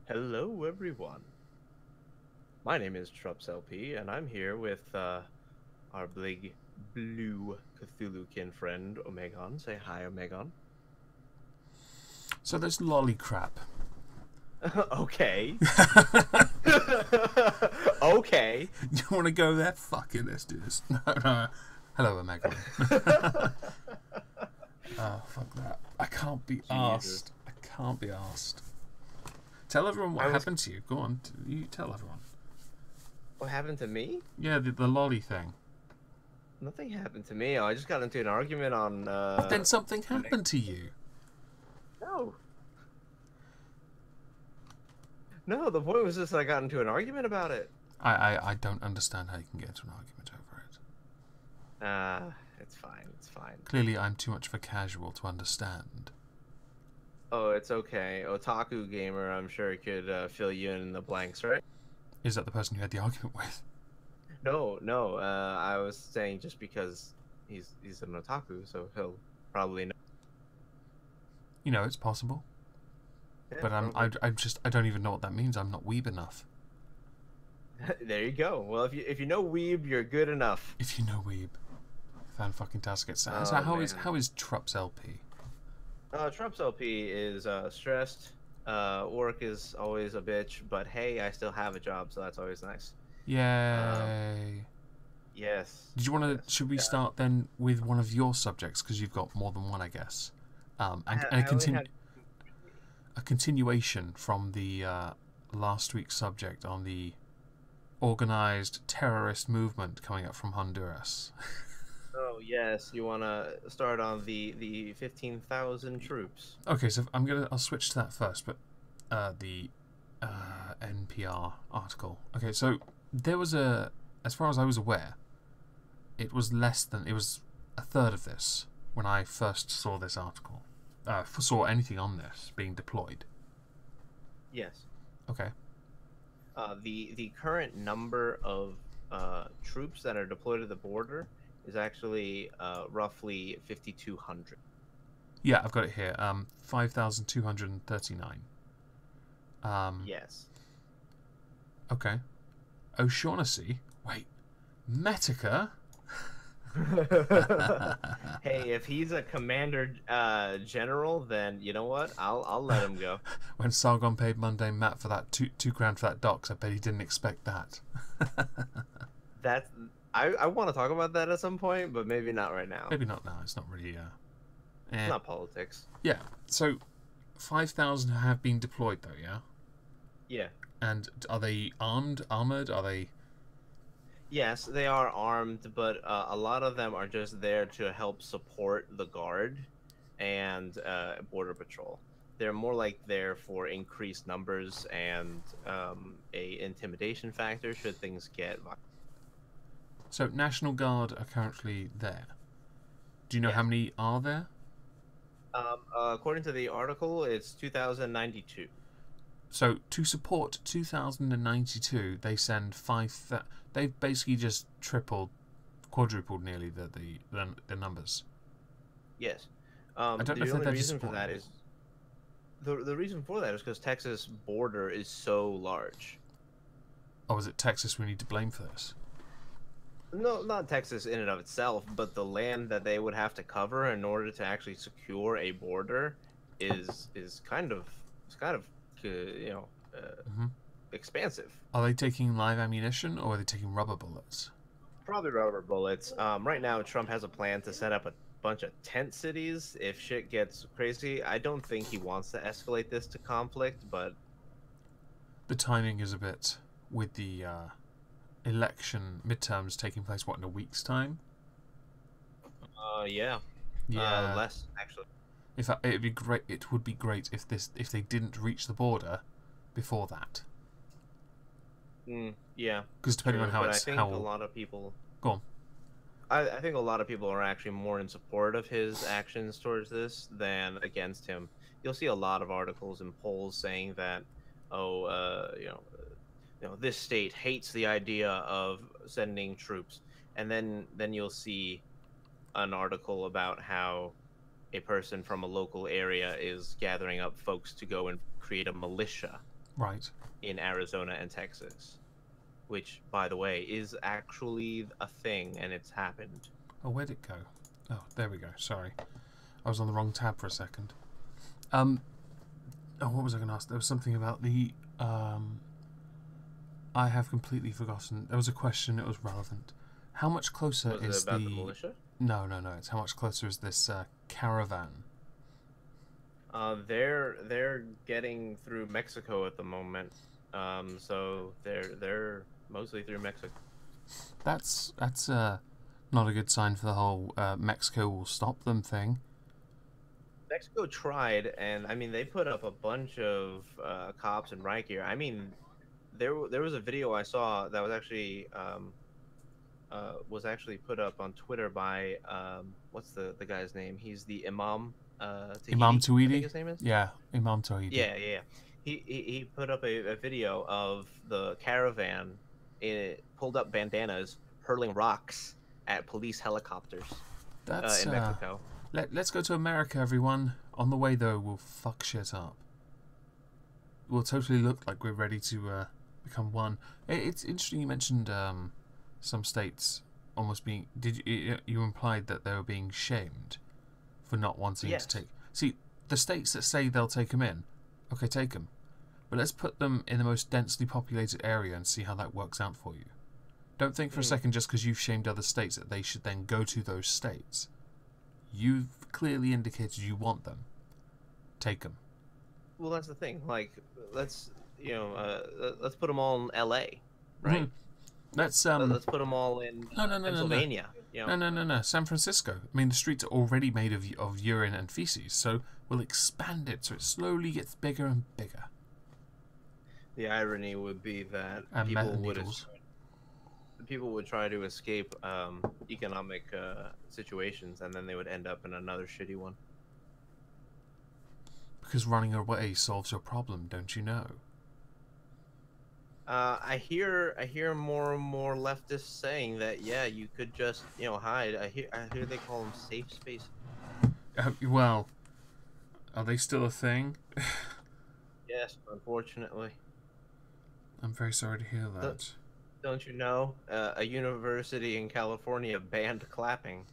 Hello, everyone. My name is TrupsLP, and I'm here with our big blue Cthulhu-Kin friend, Omegon. Say hi, Omegon. So there's lolly crap. Okay. Okay. You want to go there? Fuck it, let's do this. No, no. Hello, Omegon. Oh, fuck that. I can't be asked. I can't be asked. Tell everyone what happened to you. Go on, you tell everyone. What happened to me? Yeah, the lolly thing. Nothing happened to me. I just got into an argument on. But then something happened to you. No. No, the point was just I got into an argument about it. I don't understand how you can get into an argument over it. It's fine. It's fine. Clearly, I'm too much of a casual to understand. Oh, it's okay. Otaku Gamer, I'm sure could fill you in the blanks, right? Is that the person you had the argument with? No. I was saying just because he's an otaku, so he'll probably know. You know, it's possible. Yeah, But I don't even know what that means. I'm not weeb enough. There you go. Well, if you know weeb, you're good enough. If you know weeb, fan-fucking-tastic. So Oh, how man. is TrupsLP? TrupsLP is stressed. Work is always a bitch, but hey, I still have a job, so that's always nice. Yay! Yes. Did you want to? Yes. Should we start then with one of your subjects because you've got more than one, I guess. And I only had... a continuation from the last week's subject on the organized terrorist movement coming up from Honduras. Oh yes, you wanna start on the 15,000 troops. Okay, so I'll switch to that first, but the NPR article. Okay, so there was as far as I was aware, it was a third of this when I first saw this article. Saw anything on this being deployed. Yes. Okay. The current number of troops that are deployed to the border is actually roughly 5,200. Yeah, I've got it here. 5,239. Yes. Okay. O'Shaughnessy. Wait. Metica? Hey, if he's a commander general, then you know what? I'll let him go. When Sargon paid mundane Matt for that two grand for that docs, I bet he didn't expect that. That's I want to talk about that at some point, but maybe not right now. Maybe not now. It's not really. It's not politics. Yeah. So, 5,000 have been deployed, though. Yeah. Yeah. And are they armored? Are they? Yes, they are armed, but a lot of them are just there to help support the guard and border patrol. They're more like there for increased numbers and a intimidation factor should things get violent. So National Guard are currently there. Do you know Yes. how many are there? According to the article, it's 2,092. So to support 2,092, they send they've basically just quadrupled nearly the numbers. Yes. I don't know if The only they're reason just for that is the reason for that is because Texas border is so large. Oh, is it Texas we need to blame for this? No, not Texas in and of itself, but the land that they would have to cover in order to actually secure a border is kind of expansive. Are they taking live ammunition or are they taking rubber bullets? Probably rubber bullets. Right now, Trump has a plan to set up a bunch of tent cities if shit gets crazy. I don't think he wants to escalate this to conflict, but The timing is a bit with the election midterms taking place in a week's time. yeah. Yeah. Less actually. It would be great if they didn't reach the border before that. Yeah. Because depending on I think a lot of people. Go on. I think a lot of people are actually more in support of his actions towards this than against him. You'll see a lot of articles and polls saying that, this state hates the idea of sending troops, and then you'll see an article about how a person from a local area is gathering up folks to go and create a militia. Right. in Arizona and Texas, which, by the way, is actually a thing and it's happened. Oh, where'd it go? Oh, there we go. Sorry. I was on the wrong tab for a second. Oh, what was I going to ask? There was something about the... I have completely forgotten. There was a question. It was relevant. How much closer Was it is about the... the militia? No. It's how much closer is this caravan? They're getting through Mexico at the moment. So they're mostly through Mexico. That's not a good sign for the whole Mexico will stop them thing. Mexico tried, and I mean they put up a bunch of cops and riot gear. I mean, there was a video I saw that was actually put up on Twitter by what's the guy's name? He's the Imam Imam Tahiti, I think Tawhidi? his name is. Yeah, Imam Tawhidi. Yeah. He put up a video of the caravan. It pulled up bandanas, hurling rocks at police helicopters That's in Mexico. Let's go to America, everyone. On the way, though, we'll fuck shit up. We'll totally look like we're ready to become one. It's interesting you mentioned some states almost being... You implied that they were being shamed for not wanting Yes. to take... See, the states that say they'll take them in, okay, take them. But let's put them in the most densely populated area and see how that works out for you. Don't think for a second just because you've shamed other states that they should then go to those states. You've clearly indicated you want them. Take them. Well, that's the thing. Like, let's put them all in L.A., right? Let's Let's put them all in No. Pennsylvania. You know? No. San Francisco. I mean, the streets are already made of urine and feces, so we'll expand it so it slowly gets bigger and bigger. The irony would be that And people would try to escape economic situations, and then they would end up in another shitty one. Because running away solves your problem, don't you know? I hear more and more leftists saying that you could just hide. I hear they call them safe spaces. Well, are they still a thing? Yes, unfortunately. I'm very sorry to hear that. Don't you know? A university in California banned clapping.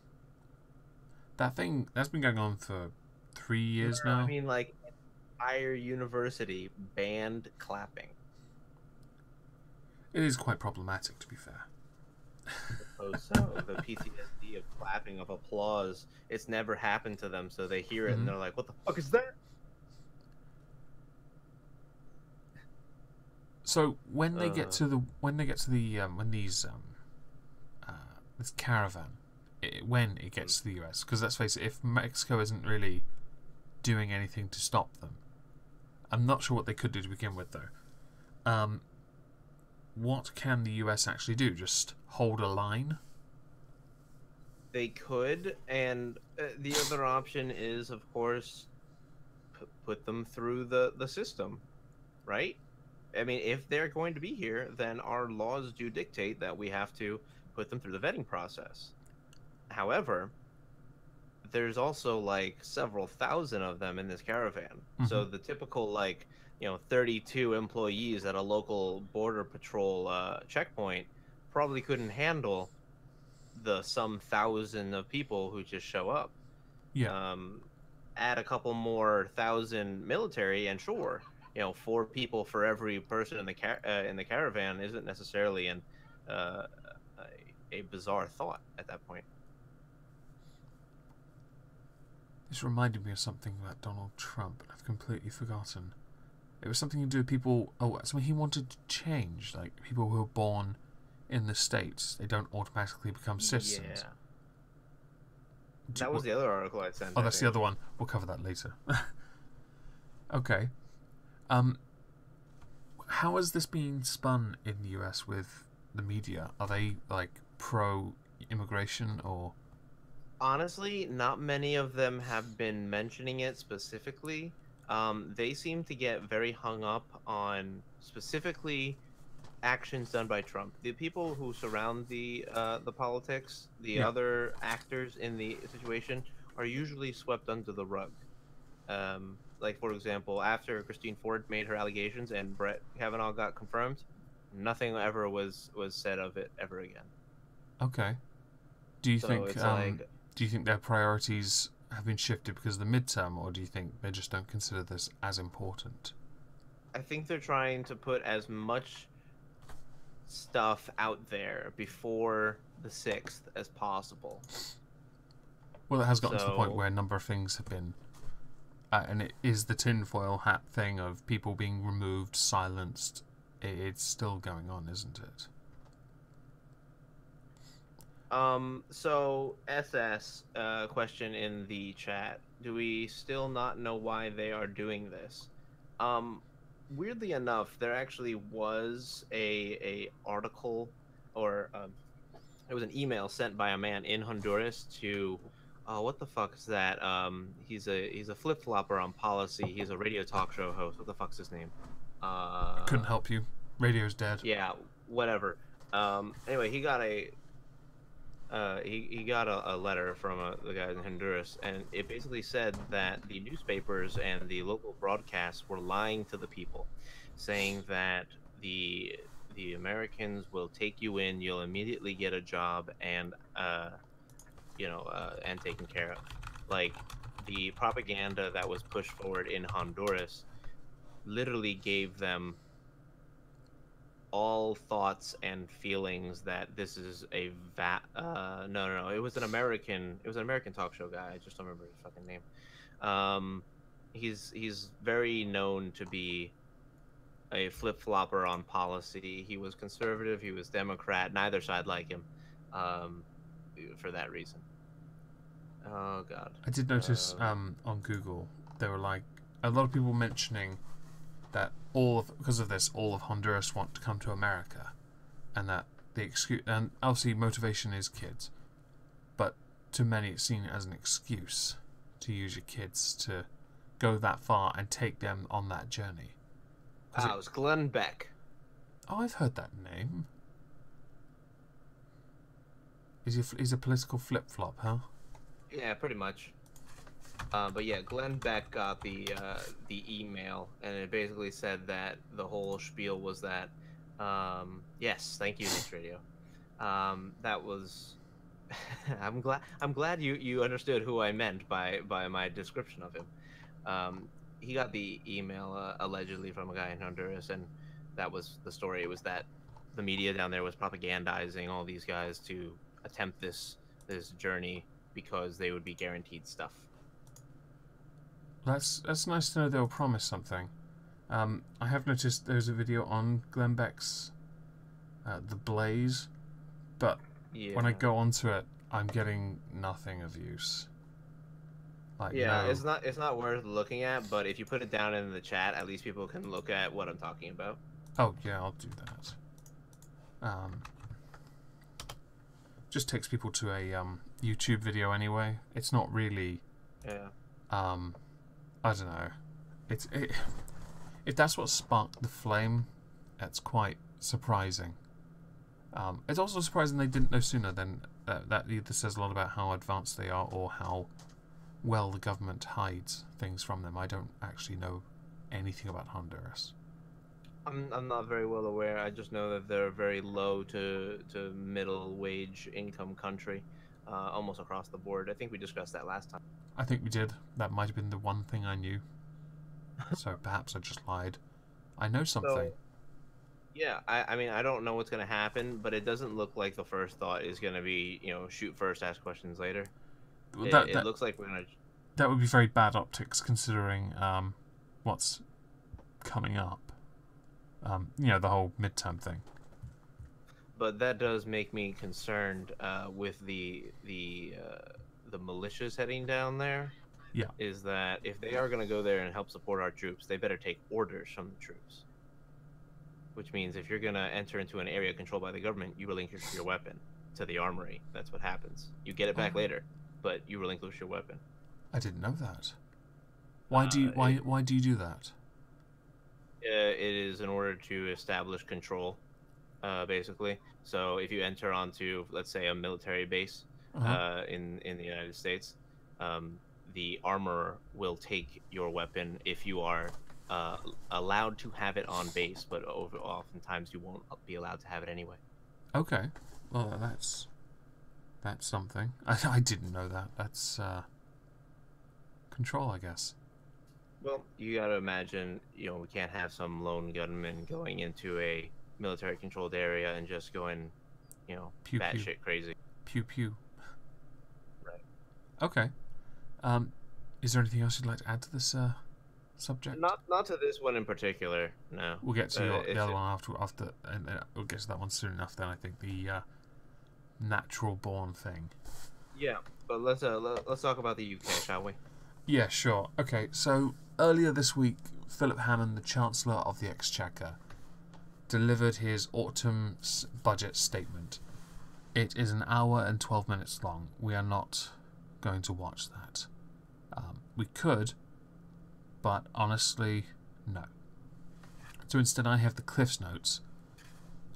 That's been going on for 3 years now. I mean, like, entire university banned clapping. It is quite problematic, to be fair. So the PTSD of clapping, of applause, it's never happened to them, so they hear it and they're like, "What the fuck is that?" So when they get to this caravan, when it gets to the US, because let's face it, if Mexico isn't really doing anything to stop them, I'm not sure what they could do to begin with, though. What can the US actually do? Just hold a line? They could, and the other option is, of course, put them through the system, right? I mean, if they're going to be here, then our laws do dictate that we have to put them through the vetting process. However, there's also like several thousand of them in this caravan. So the typical 32 employees at a local border patrol checkpoint probably couldn't handle the some thousand of people who just show up. Yeah. Add a couple more thousand military, and sure, 4 people for every person in the caravan isn't necessarily a bizarre thought at that point. This reminded me of something about Donald Trump. I've completely forgotten. It was something to do with people... Oh, something he wanted to change. Like, people who are born in the States, they don't automatically become citizens. Yeah. That was the other article I sent. Oh, that's the other one. We'll cover that later. Okay. How has this been spun in the US with the media? Are they, like, pro-immigration or... Honestly, not many of them have been mentioning it specifically. They seem to get very hung up on specifically actions done by Trump. The people who surround the politics, the other actors in the situation, are usually swept under the rug. like for example, after Christine Ford made her allegations and Brett Kavanaugh got confirmed, nothing ever was said of it ever again. Okay. Do you So think it's like, their priorities have been shifted because of the midterm, or do you think they just don't consider this as important? I think they're trying to put as much stuff out there before the 6th as possible. Well, it has gotten to the point So where a number of things have been, and it is the tinfoil hat thing of people being removed, silenced. It's still going on, isn't it? so SS question in the chat. Do we still not know why they are doing this? Weirdly enough, there actually was a article or it was an email sent by a man in Honduras to what the fuck is that? He's a flip-flopper on policy. He's a radio talk show host. What the fuck's his name? Couldn't help you. Radio's dead. Yeah, whatever. Anyway, he got he got a letter from the guy in Honduras, and it basically said that the newspapers and the local broadcasts were lying to the people, saying that the Americans will take you in, you'll immediately get a job, and and taken care of. Like the propaganda that was pushed forward in Honduras literally gave them all thoughts and feelings that this is a no, it was an American talk show guy. I just don't remember his fucking name. He's very known to be a flip-flopper on policy. He was conservative, he was Democrat, neither side like him, for that reason. Oh god. I did notice on Google there were like a lot of people mentioning that because of this, all of Honduras want to come to America, and that the excuse, and obviously motivation is kids, but to many it's seen as an excuse to use your kids to go that far and take them on that journey. It was Glenn Beck. Oh, I've heard that name. He's a political flip-flop, huh? Yeah, pretty much. But yeah, Glenn Beck got the email, and it basically said that the whole spiel was that, yes, thank you, Niche Radio. That was, I'm glad you understood who I meant by my description of him. He got the email allegedly from a guy in Honduras, and that was the story. It was that the media down there was propagandizing all these guys to attempt this journey because they would be guaranteed stuff. That's nice to know they'll promise something. I have noticed there's a video on Glenn Beck's The Blaze, but when I go onto it, I'm getting nothing of use. Like, yeah, no. it's not worth looking at, but if you put it down in the chat, at least people can look at what I'm talking about. Oh yeah, I'll do that. Just takes people to a YouTube video anyway. It's not really. Yeah. I don't know. If that's what sparked the flame, that's quite surprising. It's also surprising they didn't know sooner. Then that either says a lot about how advanced they are or how well the government hides things from them. I don't actually know anything about Honduras. I'm not very well aware. I just know that they're a very low to middle wage income country, almost across the board. I think we discussed that last time. I think we did. That might have been the one thing I knew. So perhaps I just lied. I know something. So, yeah, I mean, I don't know what's going to happen, but it doesn't look like the first thought is going to be, shoot first, ask questions later. It looks like we're going to... That would be very bad optics considering what's coming up. The whole midterm thing. But that does make me concerned with the militias heading down there. Yeah. Is that if they are going to go there and help support our troops, they better take orders from the troops. Which means if you're going to enter into an area controlled by the government, you relinquish your weapon to the armory. That's what happens. You get it back later, but you relinquish your weapon. I didn't know that. Why do you do that? It is in order to establish control, basically. So if you enter onto, let's say, a military base in the United States, the armor will take your weapon if you are uh, allowed to have it on base, but oftentimes you won't be allowed to have it anyway. Okay. Well, that's something. I didn't know that. That's control, I guess. Well, you got to imagine, we can't have some lone gunman going into a military-controlled area and just going, Pew pew. batshit crazy. Pew pew. Right. Okay. Is there anything else you'd like to add to this subject? Not to this one in particular. No. We'll get to the other one after, and we'll get to that one soon enough. Then I think the natural born thing. Yeah, but let's talk about the UK, shall we? Yeah, sure. Okay, so earlier this week, Philip Hammond, the Chancellor of the Exchequer, delivered his autumn budget statement. It is an hour and 12 minutes long. We are not going to watch that. We could, but honestly, no. So instead I have the Cliff's Notes,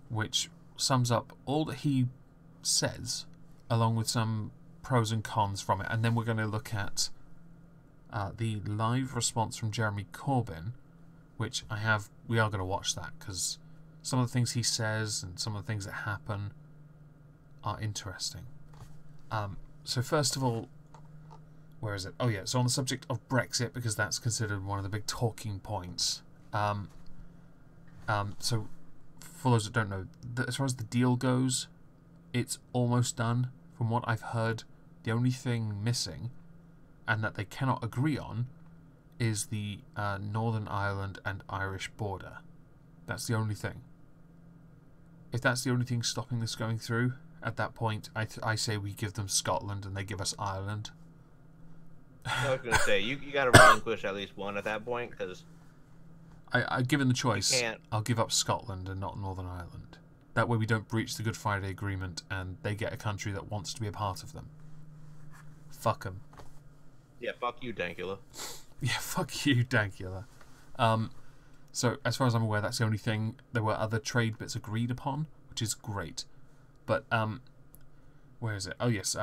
which sums up all that he says, along with some pros and cons from it, and then we're going to look at the live response from Jeremy Corbyn, which we are going to watch that, because some of the things he says and some of the things that happen are interesting. So first of all, where is it? Oh yeah, so on the subject of Brexit, because that's considered one of the big talking points. So for those that don't know, as far as the deal goes, it's almost done. From what I've heard, the only thing missing, and that they cannot agree on, is the Northern Ireland and Irish border. That's the only thing. If that's the only thing stopping this going through, at that point, I say we give them Scotland and they give us Ireland. I was gonna say you got to relinquish at least one at that point, because given the choice, I'll give up Scotland and not Northern Ireland. That way we don't breach the Good Friday Agreement and they get a country that wants to be a part of them. Fuck them. Yeah, fuck you, Dankula. Yeah, fuck you, Dankula. So as far as I'm aware, that's the only thing. There were other trade bits agreed upon, which is great. But where is it? Oh yes.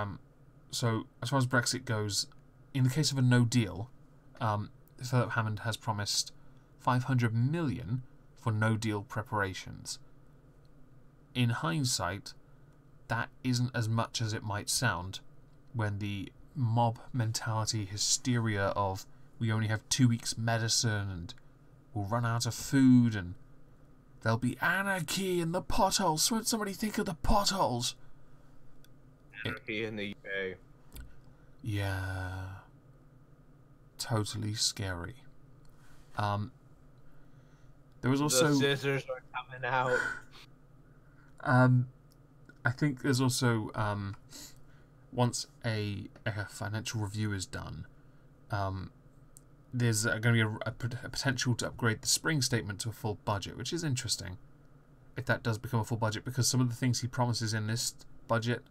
So as far as Brexit goes, in the case of a no deal, Philip Hammond has promised 500 million for no deal preparations. In hindsight, that isn't as much as it might sound when the mob mentality hysteria of we only have 2 weeks medicine and we'll run out of food and there'll be anarchy in the potholes. Won't somebody think of the potholes? Anarchy in the UK. Yeah. Totally scary. There was also... The scissors are coming out. I think there's also... once a financial review is done, there's going to be a potential to upgrade the spring statement to a full budget, which is interesting if that does become a full budget, because some of the things he promises in this budget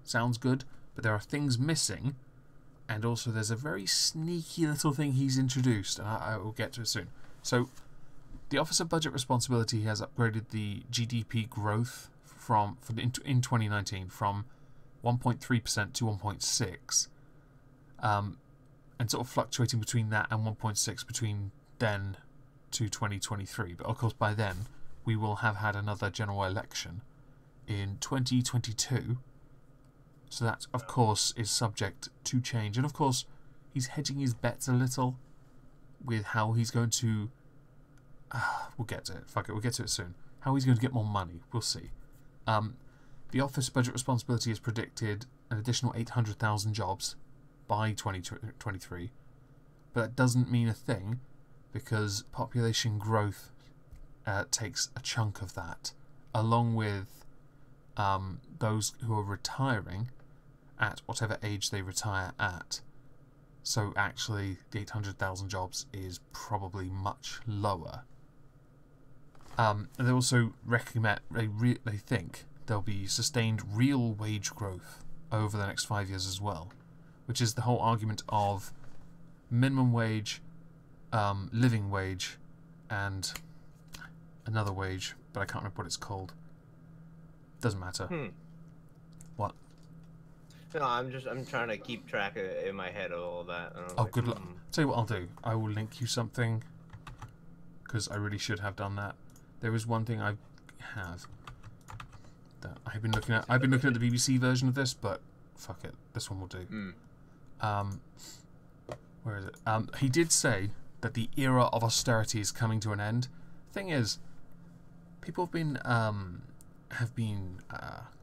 sounds good, but there are things missing, and also there's a very sneaky little thing he's introduced, and I will get to it soon. So the Office of Budget Responsibility has upgraded the GDP growth in 2019 from 1.3% to 1.6%, and sort of fluctuating between that and 1.6% between then to 2023. But of course, by then we will have had another general election in 2022. So that, of course, is subject to change. And of course, he's hedging his bets a little with how he's going to... we'll get to it. Fuck it, we'll get to it soon. How he's going to get more money. We'll see. The Office Budget Responsibility has predicted an additional 800,000 jobs by 2023. But that doesn't mean a thing, because population growth takes a chunk of that, along with those who are retiring at whatever age they retire at. So actually, the 800,000 jobs is probably much lower. And they also recommend, they think there'll be sustained real wage growth over the next 5 years as well, which is the whole argument of minimum wage, living wage, and another wage, but I can't remember what it's called. Doesn't matter. What? No, I'm trying to keep track of, in my head of all that. And I was Oh, like, good luck. Tell you what I'll do. I will link you something because I really should have done that. There is one thing I have that I've been looking at. I've been looking at the BBC version of this, but fuck it, this one will do. Where is it? He did say that the era of austerity is coming to an end. Thing is, people have been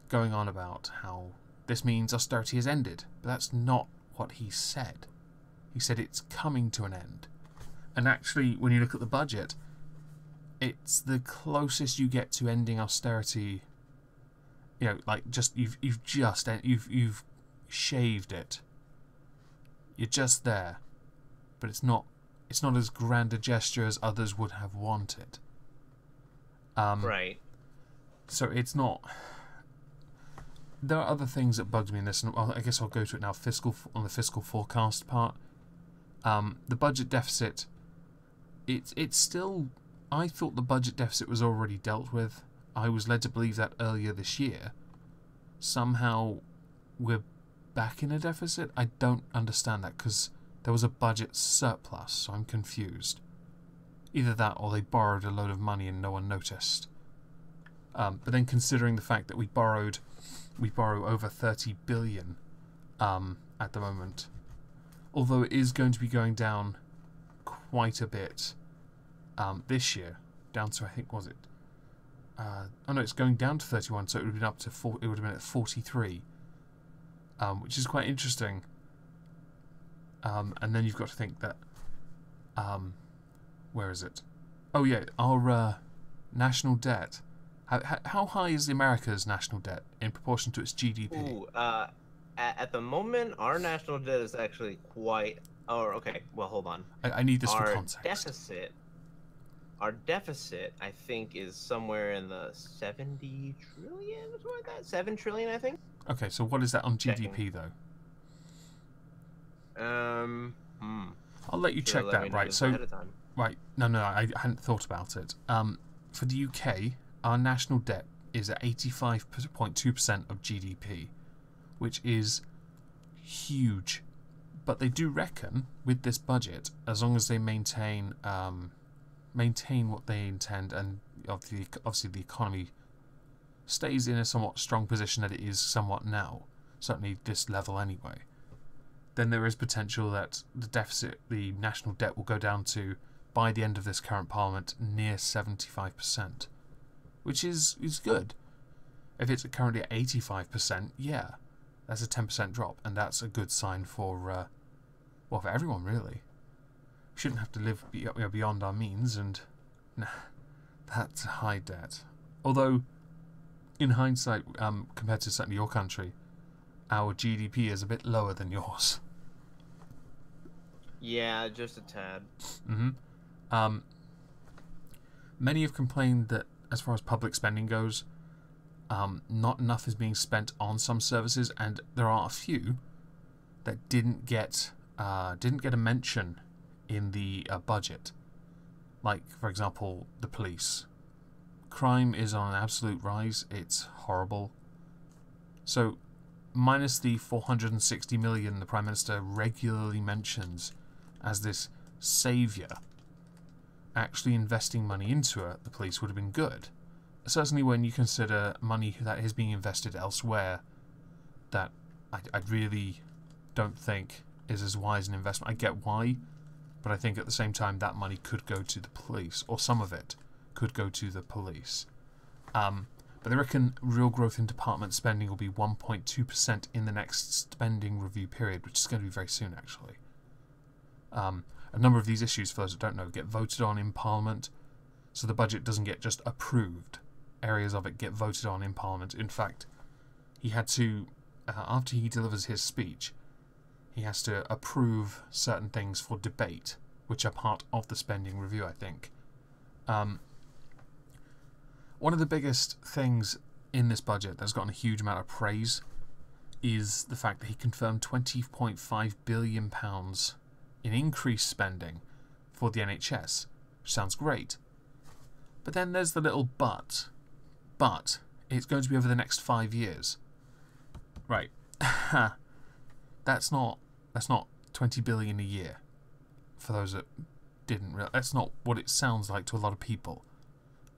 going on about how this means austerity has ended, but that's not what he said. He said it's coming to an end. And actually, when you look at the budget, it's the closest you get to ending austerity. You know, like you've shaved it. You're just there, but it's not as grand a gesture as others would have wanted. right. So it's not. There are other things that bugged me in this, and I guess I'll go to it now. On the fiscal forecast part, the budget deficit. It's still. I thought the budget deficit was already dealt with. I was led to believe that earlier this year. Somehow, we're back in a deficit. I don't understand that because there was a budget surplus, so I'm confused. Either that, or they borrowed a load of money and no one noticed. But then, considering the fact that we borrow over 30 billion at the moment, although it is going to be going down quite a bit this year, down to, I think, was it? Oh no, it's going down to 31, so it would have been up to it would have been at 43, which is quite interesting. And then you've got to think that, where is it? Oh yeah, our national debt. How high is America's national debt in proportion to its GDP? Ooh, at the moment, our national debt is actually quite. Oh, okay. Well, hold on. I need this for context. Our deficit, I think, is somewhere in the 70 trillion, something like that. 7 trillion, I think. Okay, so what is that on GDP though? I'll let you check that. Right, so right, no, I hadn't thought about it. For the UK, our national debt is at 85.2% of GDP, which is huge. But they do reckon with this budget, as long as they maintain what they intend, and obviously the economy stays in a somewhat strong position that it is somewhat now, certainly this level anyway, then there is potential that the national debt will go down to, by the end of this current parliament, near 75%, which is good. If it's currently at 85%, yeah, that's a 10% drop, and that's a good sign for for everyone, really. We shouldn't have to live beyond our means, and nah, that's high debt. Although, in hindsight, compared to certainly your country, our GDP is a bit lower than yours. Yeah, just a tad. Many have complained that, as far as public spending goes, not enough is being spent on some services, and there are a few that didn't get a mention in the budget. Like, for example, the police. Crime is on an absolute rise. It's horrible. So, minus the 460 million the Prime Minister regularly mentions as this saviour, actually investing money into the police would have been good. Certainly when you consider money that is being invested elsewhere that I really don't think is as wise an investment. I get why, but I think at the same time that money could go to the police, or some of it could go to the police. But they reckon real growth in department spending will be 1.2% in the next spending review period, which is going to be very soon, actually. A number of these issues, for those that don't know, get voted on in Parliament, so the budget doesn't get just approved. Areas of it get voted on in Parliament. In fact, he had to, after he delivers his speech, he has to approve certain things for debate, which are part of the spending review, I think. One of the biggest things in this budget that's gotten a huge amount of praise is the fact that he confirmed £20.5 billion in increased spending for the NHS, which sounds great. But then there's the little but. But it's going to be over the next 5 years. Right, that's not 20 billion a year. For those that didn't realize, that's not what it sounds like to a lot of people.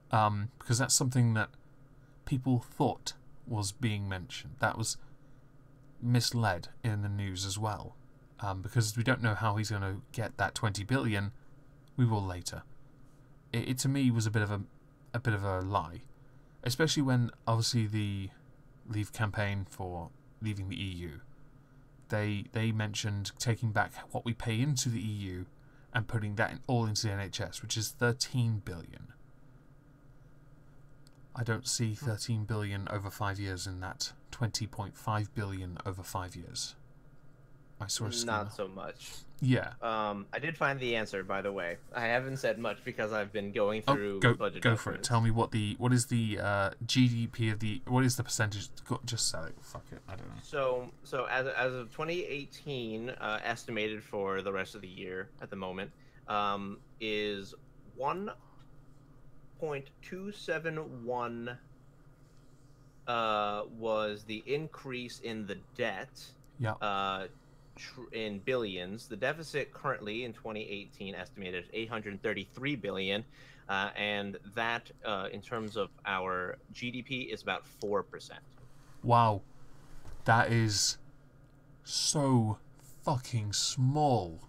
Because that's something that people thought was being mentioned. That was misled in the news as well. Because we don't know how he's going to get that 20 billion. We will later. It to me was a bit of a lie, especially when obviously the Leave campaign for leaving the EU. They mentioned taking back what we pay into the EU and putting that all into the NHS, which is 13 billion. I don't see 13 billion over 5 years in that 20.5 billion over 5 years. I saw a schema. Not so much. Yeah. I did find the answer, by the way. I haven't said much because I've been going through budget go for it. Tell me what is the GDP of the, what is the percentage? Just say it. Fuck it. I don't know. So as of 2018, estimated for the rest of the year at the moment, is 1.271 was the increase in the debt. Yeah. In billions. The deficit currently in 2018 estimated at 833 billion, and that in terms of our GDP is about 4%. Wow, that is so fucking small.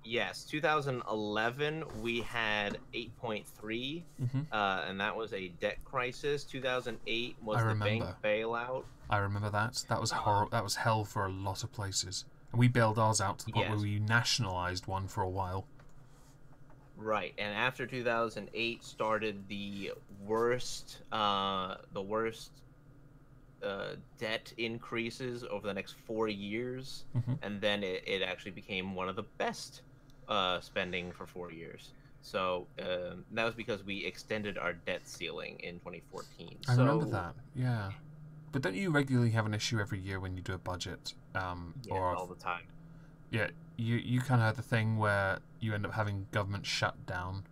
Yes, 2011 we had 8.3, and that was a debt crisis. 2008 was the bank bailout. I remember that. That was horrible. That was hell for a lot of places. And we bailed ours out to the point where we nationalized one for a while. Right, and after 2008 started the worst debt increases over the next 4 years, and then it actually became one of the best spending for 4 years. So that was because we extended our debt ceiling in 2014. I remember that, yeah. But don't you regularly have an issue every year when you do a budget? Or all the time. Yeah, you kind of had the thing where you end up having government shut down.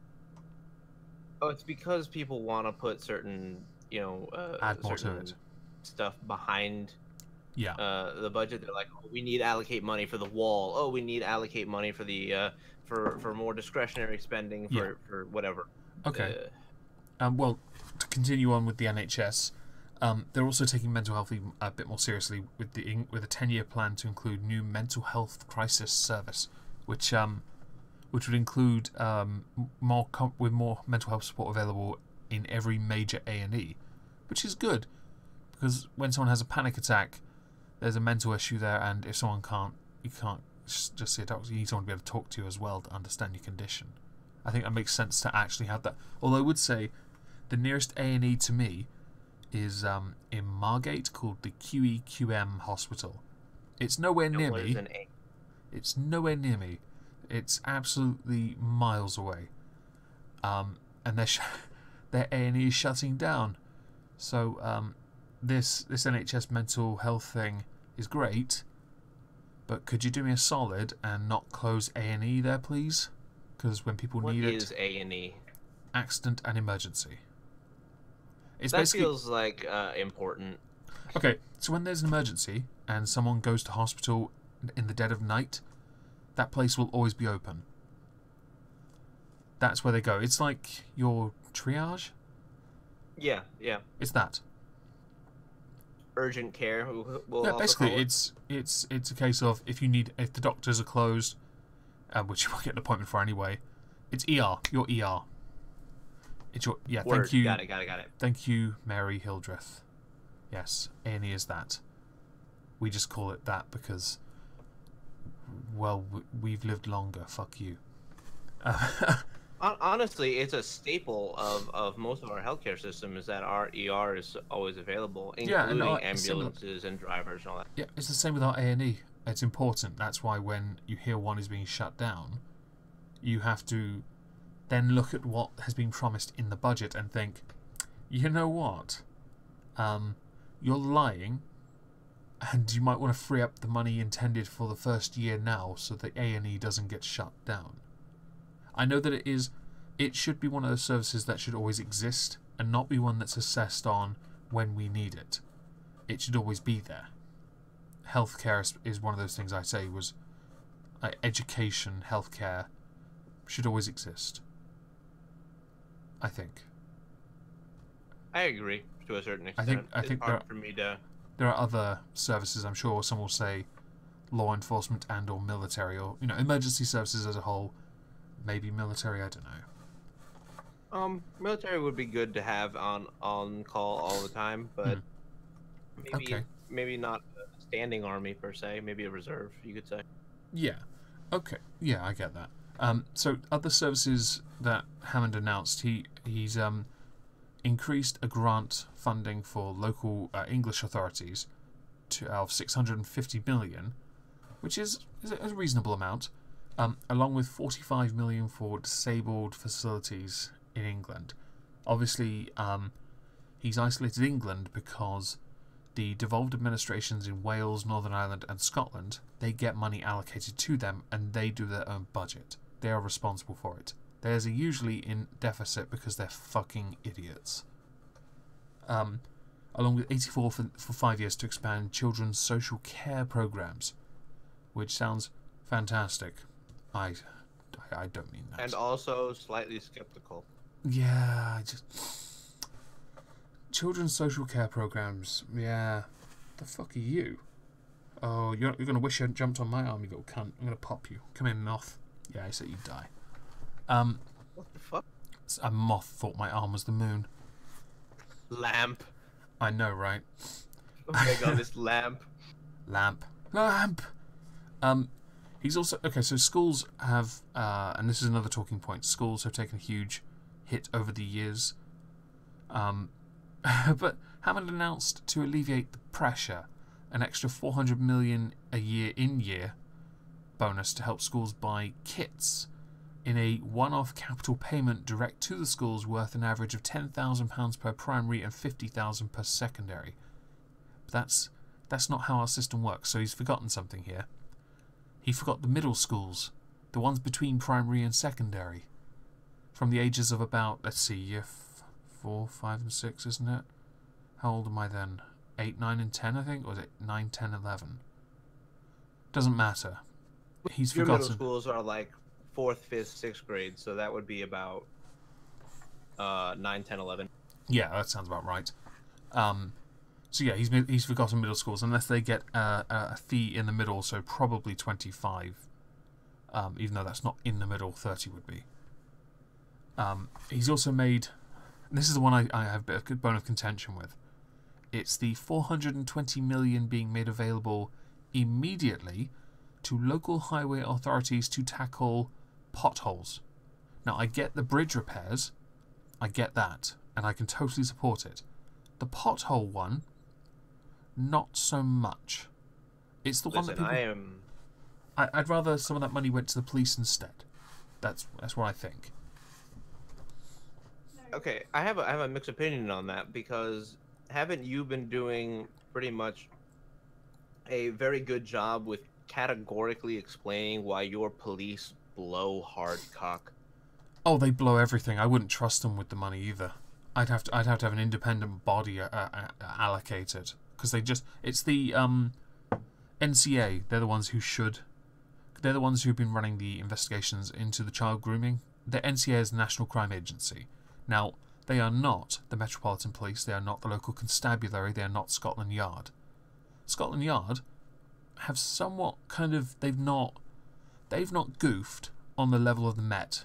Oh, it's because people want to put certain, add more to it. Stuff behind the budget. They're like, oh, we need to allocate money for the wall. Oh, we need to allocate money for the for more discretionary spending for whatever. Okay. Well, to continue on with the NHS, they're also taking mental health even a bit more seriously with a 10-year plan to include new mental health crisis service, which would include more mental health support available in every major A&E, which is good. Because when someone has a panic attack, there's a mental issue there, and if someone you can't just see a doctor, you need someone to be able to talk to you as well to understand your condition. I think that makes sense to actually have that. Although I would say the nearest A&E to me is in Margate, called the QEQM Hospital. It's nowhere near me. It's nowhere near me. It's absolutely miles away. And their A&E is shutting down. So this NHS mental health thing is great, but could you do me a solid and not close A&E there, please? Because when people need it... What is A&E? Accident and emergency. That feels like important. Okay, so when there's an emergency and someone goes to hospital in the dead of night, that place will always be open. That's where they go. It's like your triage? Yeah. It's that. Urgent care. Basically, it's a case of if the doctors are closed, which you won't get an appointment for anyway, it's ER. Your ER. It's your Word. Thank you. Got it. Thank you, Mary Hildreth. Yes, A&E is that. We just call it that because, well, we've lived longer. Fuck you. Honestly, it's a staple of most of our healthcare system is that our ER is always available, including ambulances and drivers and all that. Yeah, it's the same with our A&E. It's important. That's why when you hear one is being shut down, you have to then look at what has been promised in the budget and think, you know what? You're lying, and you might want to free up the money intended for the first year now so that A&E doesn't get shut down. I know that it should be one of those services that should always exist and not be one that's assessed on when we need it. It should always be there. healthcare is one of those things I say was education, healthcare should always exist. I think. I agree to a certain extent. I think it's hard for me to. There are other services. I'm sure some will say law enforcement and or military, or emergency services as a whole. Maybe military. I don't know. Military would be good to have on call all the time, but maybe not a standing army per se. Maybe a reserve, you could say. Yeah. Okay. Yeah, I get that. So other services that Hammond announced, he's increased a grant funding for local English authorities of 650 million, which is a reasonable amount, along with 45 million for disabled facilities in England. Obviously, he's isolated England because the devolved administrations in Wales, Northern Ireland and Scotland, they get money allocated to them and they do their own budget. They are responsible for it. Theirs are usually in deficit because they're fucking idiots. Along with 84 for 5 years to expand children's social care programs, which sounds fantastic. I don't mean that. And also slightly skeptical. Yeah, children's social care programs. Yeah, the fuck are you? Oh, you're gonna wish you hadn't jumped on my arm, you little cunt. I'm gonna pop you. Come in, moth. Yeah, I said you'd die. What the fuck? A moth thought my arm was the moon. Lamp. I know, right? Oh my god, this lamp. Lamp. He's also so schools have, and this is another talking point. Schools have taken a huge hit over the years, but Hammond announced to alleviate the pressure, an extra 400 million a year bonus to help schools buy kits in a one-off capital payment direct to the schools worth an average of £10,000 per primary and £50,000 per secondary. But that's not how our system works, so he's forgotten something here. He forgot the middle schools, the ones between primary and secondary, from the ages of about, let's see, year 4, 5 and 6, isn't it? How old am I then? 8, 9 and 10, I think? Or is it 9, 10, 11? Doesn't matter. He's Your forgotten. middle schools are like 4th, 5th, 6th grade, so that would be about 9, 10, 11. Yeah, that sounds about right. So yeah, he's forgotten middle schools unless they get a fee in the middle, so probably 25. Even though that's not in the middle, 30 would be. He's also made, and this is the one I have a good bone of contention with. It's the 420 million being made available immediately to local highway authorities to tackle potholes. Now, I get the bridge repairs, I get that, and I can totally support it. The pothole one, not so much. It's the one that people... I'd rather some of that money went to the police instead. That's what I think. Okay, I have a mixed opinion on that, because haven't you been doing pretty much a very good job with categorically explaining why your police blow hard cock? Oh, they blow everything. I wouldn't trust them with the money either. I'd have to have an independent body allocated, because it's the NCA. They're the ones who should. They're the ones who've been running the investigations into the child grooming. The NCA is the National Crime Agency. Now, they are not the Metropolitan Police. They are not the local constabulary. They are not Scotland Yard. Scotland Yard have somewhat kind of they've not goofed on the level of the Met,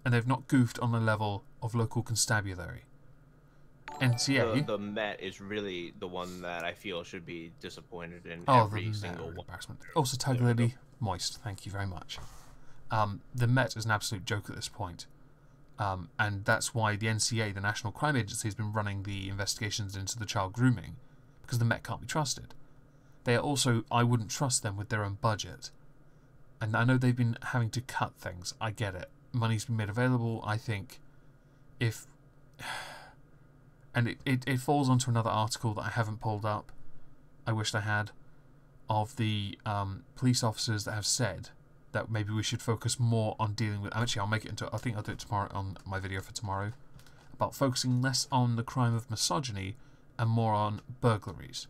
and they've not goofed on the level of local constabulary. NCA. The Met is really the one that I feel should be disappointed in every single one. Embarrassment. Also, Tug Lady, moist. Thank you very much. The Met is an absolute joke at this point. And that's why the NCA, the National Crime Agency, has been running the investigations into the child grooming, because the Met can't be trusted. They are also, I wouldn't trust them with their own budget. And I know they've been having to cut things. I get it. Money's been made available. I think if... And it falls onto another article that I haven't pulled up. I wished I had. Of the police officers that have said that maybe we should focus more on dealing with... Actually, I'll make it into... I think I'll do it tomorrow on my video for tomorrow. About focusing less on the crime of misogyny and more on burglaries.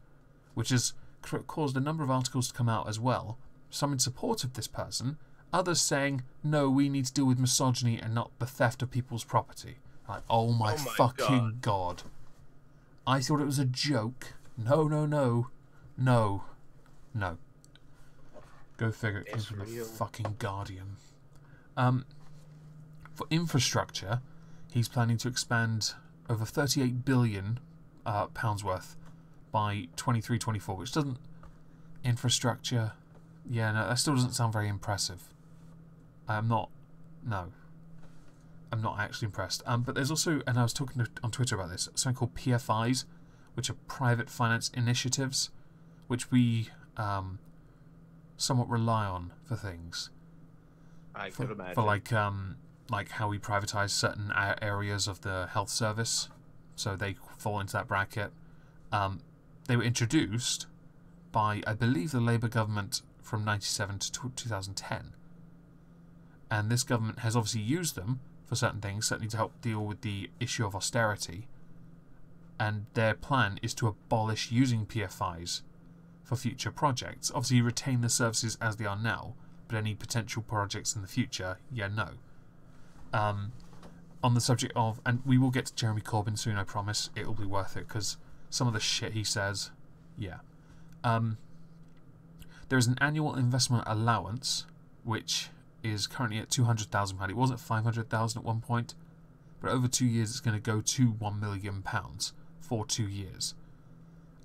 Which is caused a number of articles to come out as well, some in support of this person, others saying, no, we need to deal with misogyny and not the theft of people's property. Like, oh my fucking God. I thought it was a joke. No, no, no. No. No. Go figure, it comes from the fucking Guardian. For infrastructure, he's planning to expand over 38 billion pounds worth by 23-24, which doesn't... Infrastructure... Yeah, no, that still doesn't sound very impressive. I'm not... No. I'm not actually impressed. But there's also, and I was talking on Twitter about this, something called PFIs, which are private finance initiatives, which we somewhat rely on for things. I could imagine. For like how we privatise certain areas of the health service, so they fall into that bracket. They were introduced by, I believe, the Labour government from 97 to 2010. And this government has obviously used them for certain things, certainly to help deal with the issue of austerity. And their plan is to abolish using PFIs for future projects. Obviously, retain the services as they are now, but any potential projects in the future, yeah, no. On the subject of, and we will get to Jeremy Corbyn soon, I promise. It will be worth it, because some of the shit he says, yeah. There is an annual investment allowance, which is currently at £200,000. It was at £500,000 at one point, but over 2 years it's going to go to £1 million for 2 years.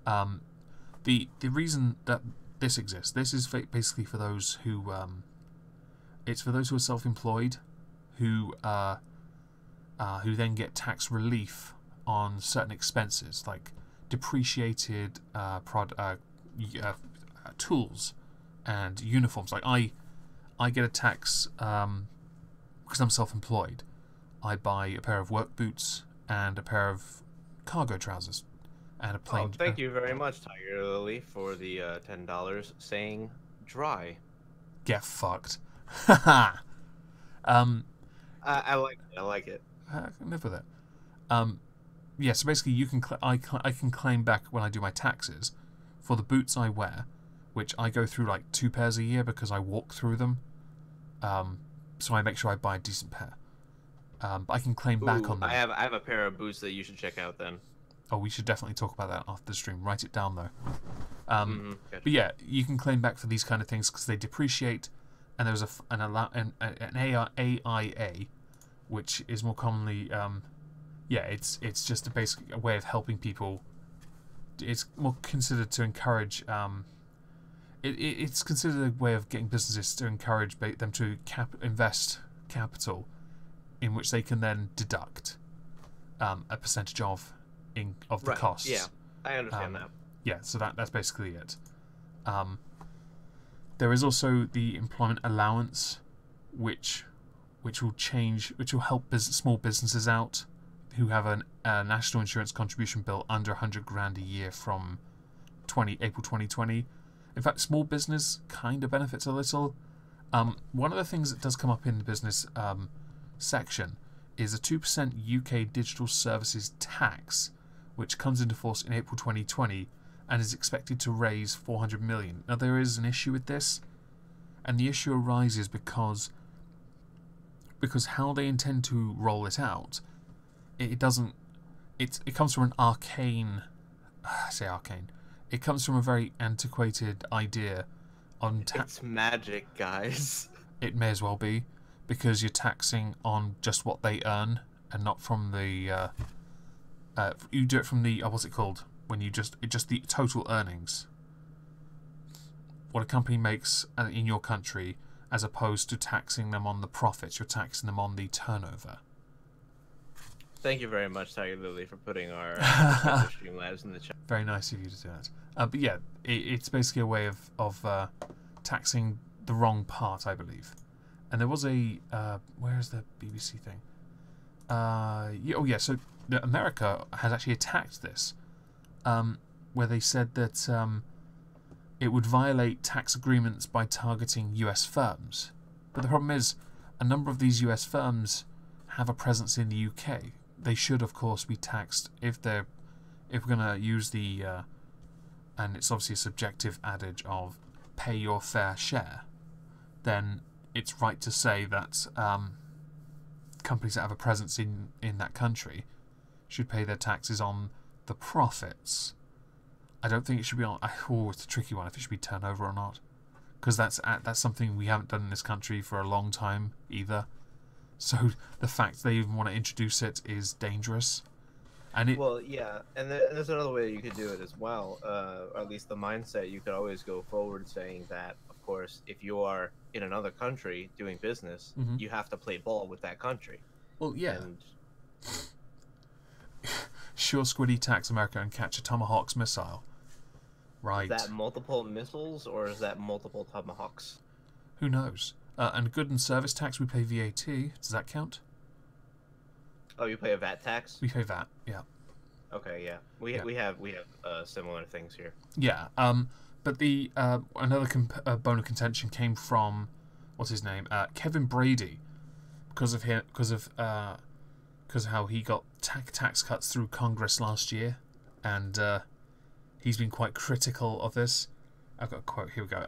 The reason that this exists, this is basically for those who, it's for those who are self-employed, who then get tax relief on certain expenses, like depreciated tools and uniforms. Like I get a tax because I'm self-employed. I buy a pair of work boots and a pair of cargo trousers and a plain. Oh, thank you very much, Tiger Lily, for the $10 saying dry. Get fucked. I like it. I like it. I can live with it. Yeah, so basically you can I can claim back when I do my taxes for the boots I wear, which I go through like 2 pairs a year because I walk through them. So I make sure I buy a decent pair. But I can claim back on them. I have a pair of boots that you should check out then. Oh, we should definitely talk about that after the stream. Write it down though. Gotcha. But yeah, you can claim back for these kind of things because they depreciate, and there's an AIA, which is more commonly, yeah, it's just a basic way of helping people. It's more considered to encourage. It's considered a way of getting businesses to encourage them to invest capital, in which they can then deduct a percentage of the costs. Yeah, I understand that. Yeah, so that's basically it. There is also the employment allowance, which will help small businesses out who have a national insurance contribution bill under 100 grand a year from April 2020. In fact, small business kind of benefits a little. One of the things that does come up in the business section is a 2% UK digital services tax, which comes into force in April 2020 and is expected to raise 400 million. Now, there is an issue with this, and the issue arises because how they intend to roll it out, it comes from an arcane, I say arcane, it comes from a very antiquated idea on It's magic, guys. It may as well be, because you're taxing on just what they earn and not from the you do it from the what's it called when you just the total earnings, what a company makes in your country, as opposed to taxing them on the profits. You're taxing them on the turnover. Thank you very much, Tiger Lily, for putting our Streamlabs in the chat. Very nice of you to do that. But yeah, it's basically a way of taxing the wrong part, I believe. And there was a where's the BBC thing? So America has actually attacked this, where they said that it would violate tax agreements by targeting US firms. But the problem is, a number of these US firms have a presence in the UK. They should, of course, be taxed if we're going to use the and it's obviously a subjective adage of pay your fair share, then it's right to say that companies that have a presence in that country should pay their taxes on the profits. I don't think it should be on... Oh, it's a tricky one, if it should be turnover or not. Because that's something we haven't done in this country for a long time either. So the fact they even want to introduce it is dangerous. And well, yeah, and there's another way you could do it as well. Or at least the mindset, you could always go forward saying that, of course, if you are in another country doing business, you have to play ball with that country. Well, yeah. And... Sure, Squiddy attacks America and catch a Tomahawk's missile. Right. Is that multiple missiles or is that multiple Tomahawks? Who knows? And good and service tax, we pay VAT. Does that count? Oh, you pay a VAT tax? We pay VAT, yeah. Okay, yeah. We have similar things here. Yeah. But the another bone of contention came from what's his name? Kevin Brady, because of how he got tax cuts through Congress last year, and he's been quite critical of this. I've got a quote. Here we go.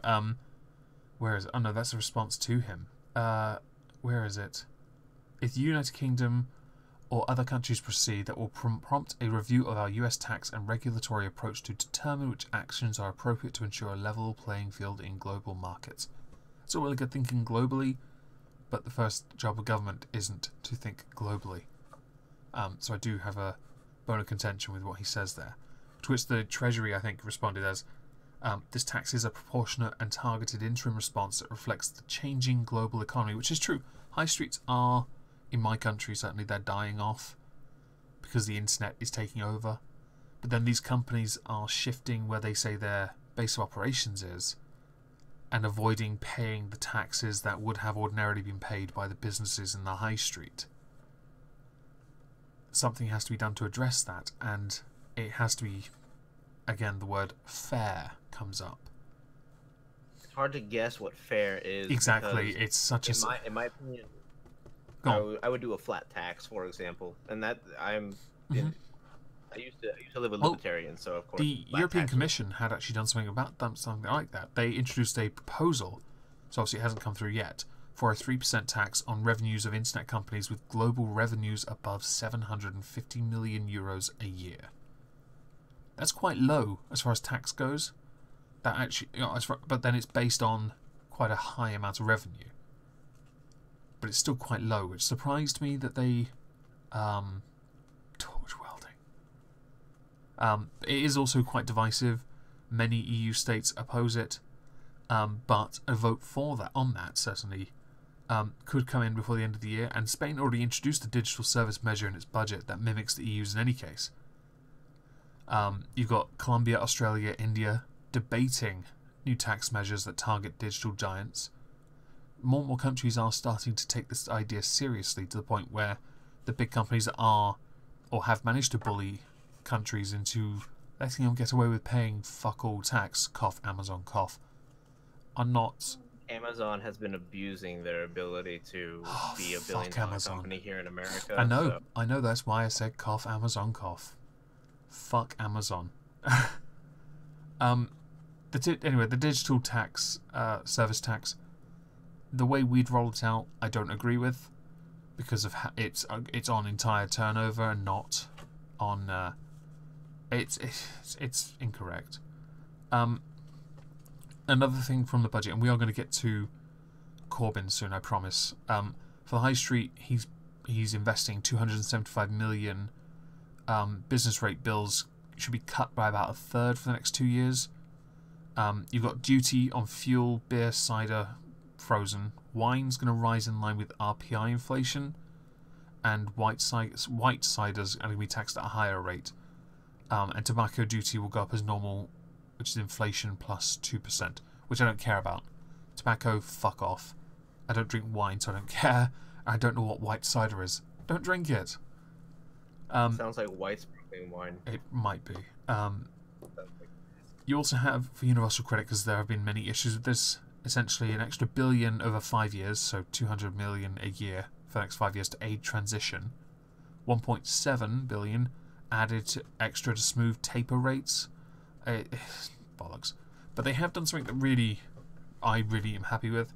Where is it? Oh no, that's a response to him. Where is it? If the United Kingdom or other countries proceed, that will prompt a review of our US tax and regulatory approach to determine which actions are appropriate to ensure a level playing field in global markets. It's all really good thinking globally, but the first job of government isn't to think globally. So I do have a bone of contention with what he says there. To which the Treasury, I think, responded as, this tax is a proportionate and targeted interim response that reflects the changing global economy, which is true. High streets are, in my country certainly, they're dying off because the internet is taking over. But then these companies are shifting where they say their base of operations is and avoiding paying the taxes that would have ordinarily been paid by the businesses in the high street. Something has to be done to address that, and it has to be, again, the word fair comes up. It's hard to guess what fair is. Exactly, it's such in my opinion, I would do a flat tax, for example, and that I used to live with libertarians, so of course. The European Commission had actually done something like that. They introduced a proposal, so obviously it hasn't come through yet, for a 3% tax on revenues of internet companies with global revenues above 750 million euros a year. That's quite low as far as tax goes. That actually, but then it's based on quite a high amount of revenue. But it's still quite low, which surprised me that they torch welding. It is also quite divisive. Many EU states oppose it, but a vote for that on that certainly could come in before the end of the year. And Spain already introduced a digital service measure in its budget that mimics the EU's in any case. You've got Colombia, Australia, India debating new tax measures that target digital giants. More and more countries are starting to take this idea seriously, to the point where the big companies are or have managed to bully countries into letting them get away with paying fuck all tax, cough Amazon cough, are not... Amazon has been abusing their ability to be a billion-dollar company here in America. I know, that's why I said cough Amazon cough. Fuck Amazon. Anyway, the digital tax, service tax, the way we'd roll it out, I don't agree with, because of it's on entire turnover and not on. It's incorrect. Another thing from the budget, and we are going to get to Corbyn soon, I promise. For the high street, he's investing 275 million. Business rate bills should be cut by about a third for the next 2 years. You've got duty on fuel, beer, cider, frozen. Wine's going to rise in line with RPI inflation, and white ciders are going to be taxed at a higher rate. And tobacco duty will go up as normal, which is inflation plus 2%, which I don't care about. Tobacco, fuck off. I don't drink wine, so I don't care. I don't know what white cider is. Don't drink it. Sounds like white sparkling wine. It might be. You also have, for universal credit, because there have been many issues with this, essentially an extra billion over 5 years, so 200 million a year for the next 5 years to aid transition. 1.7 billion added extra to smooth taper rates. bollocks. But they have done something that I really am happy with.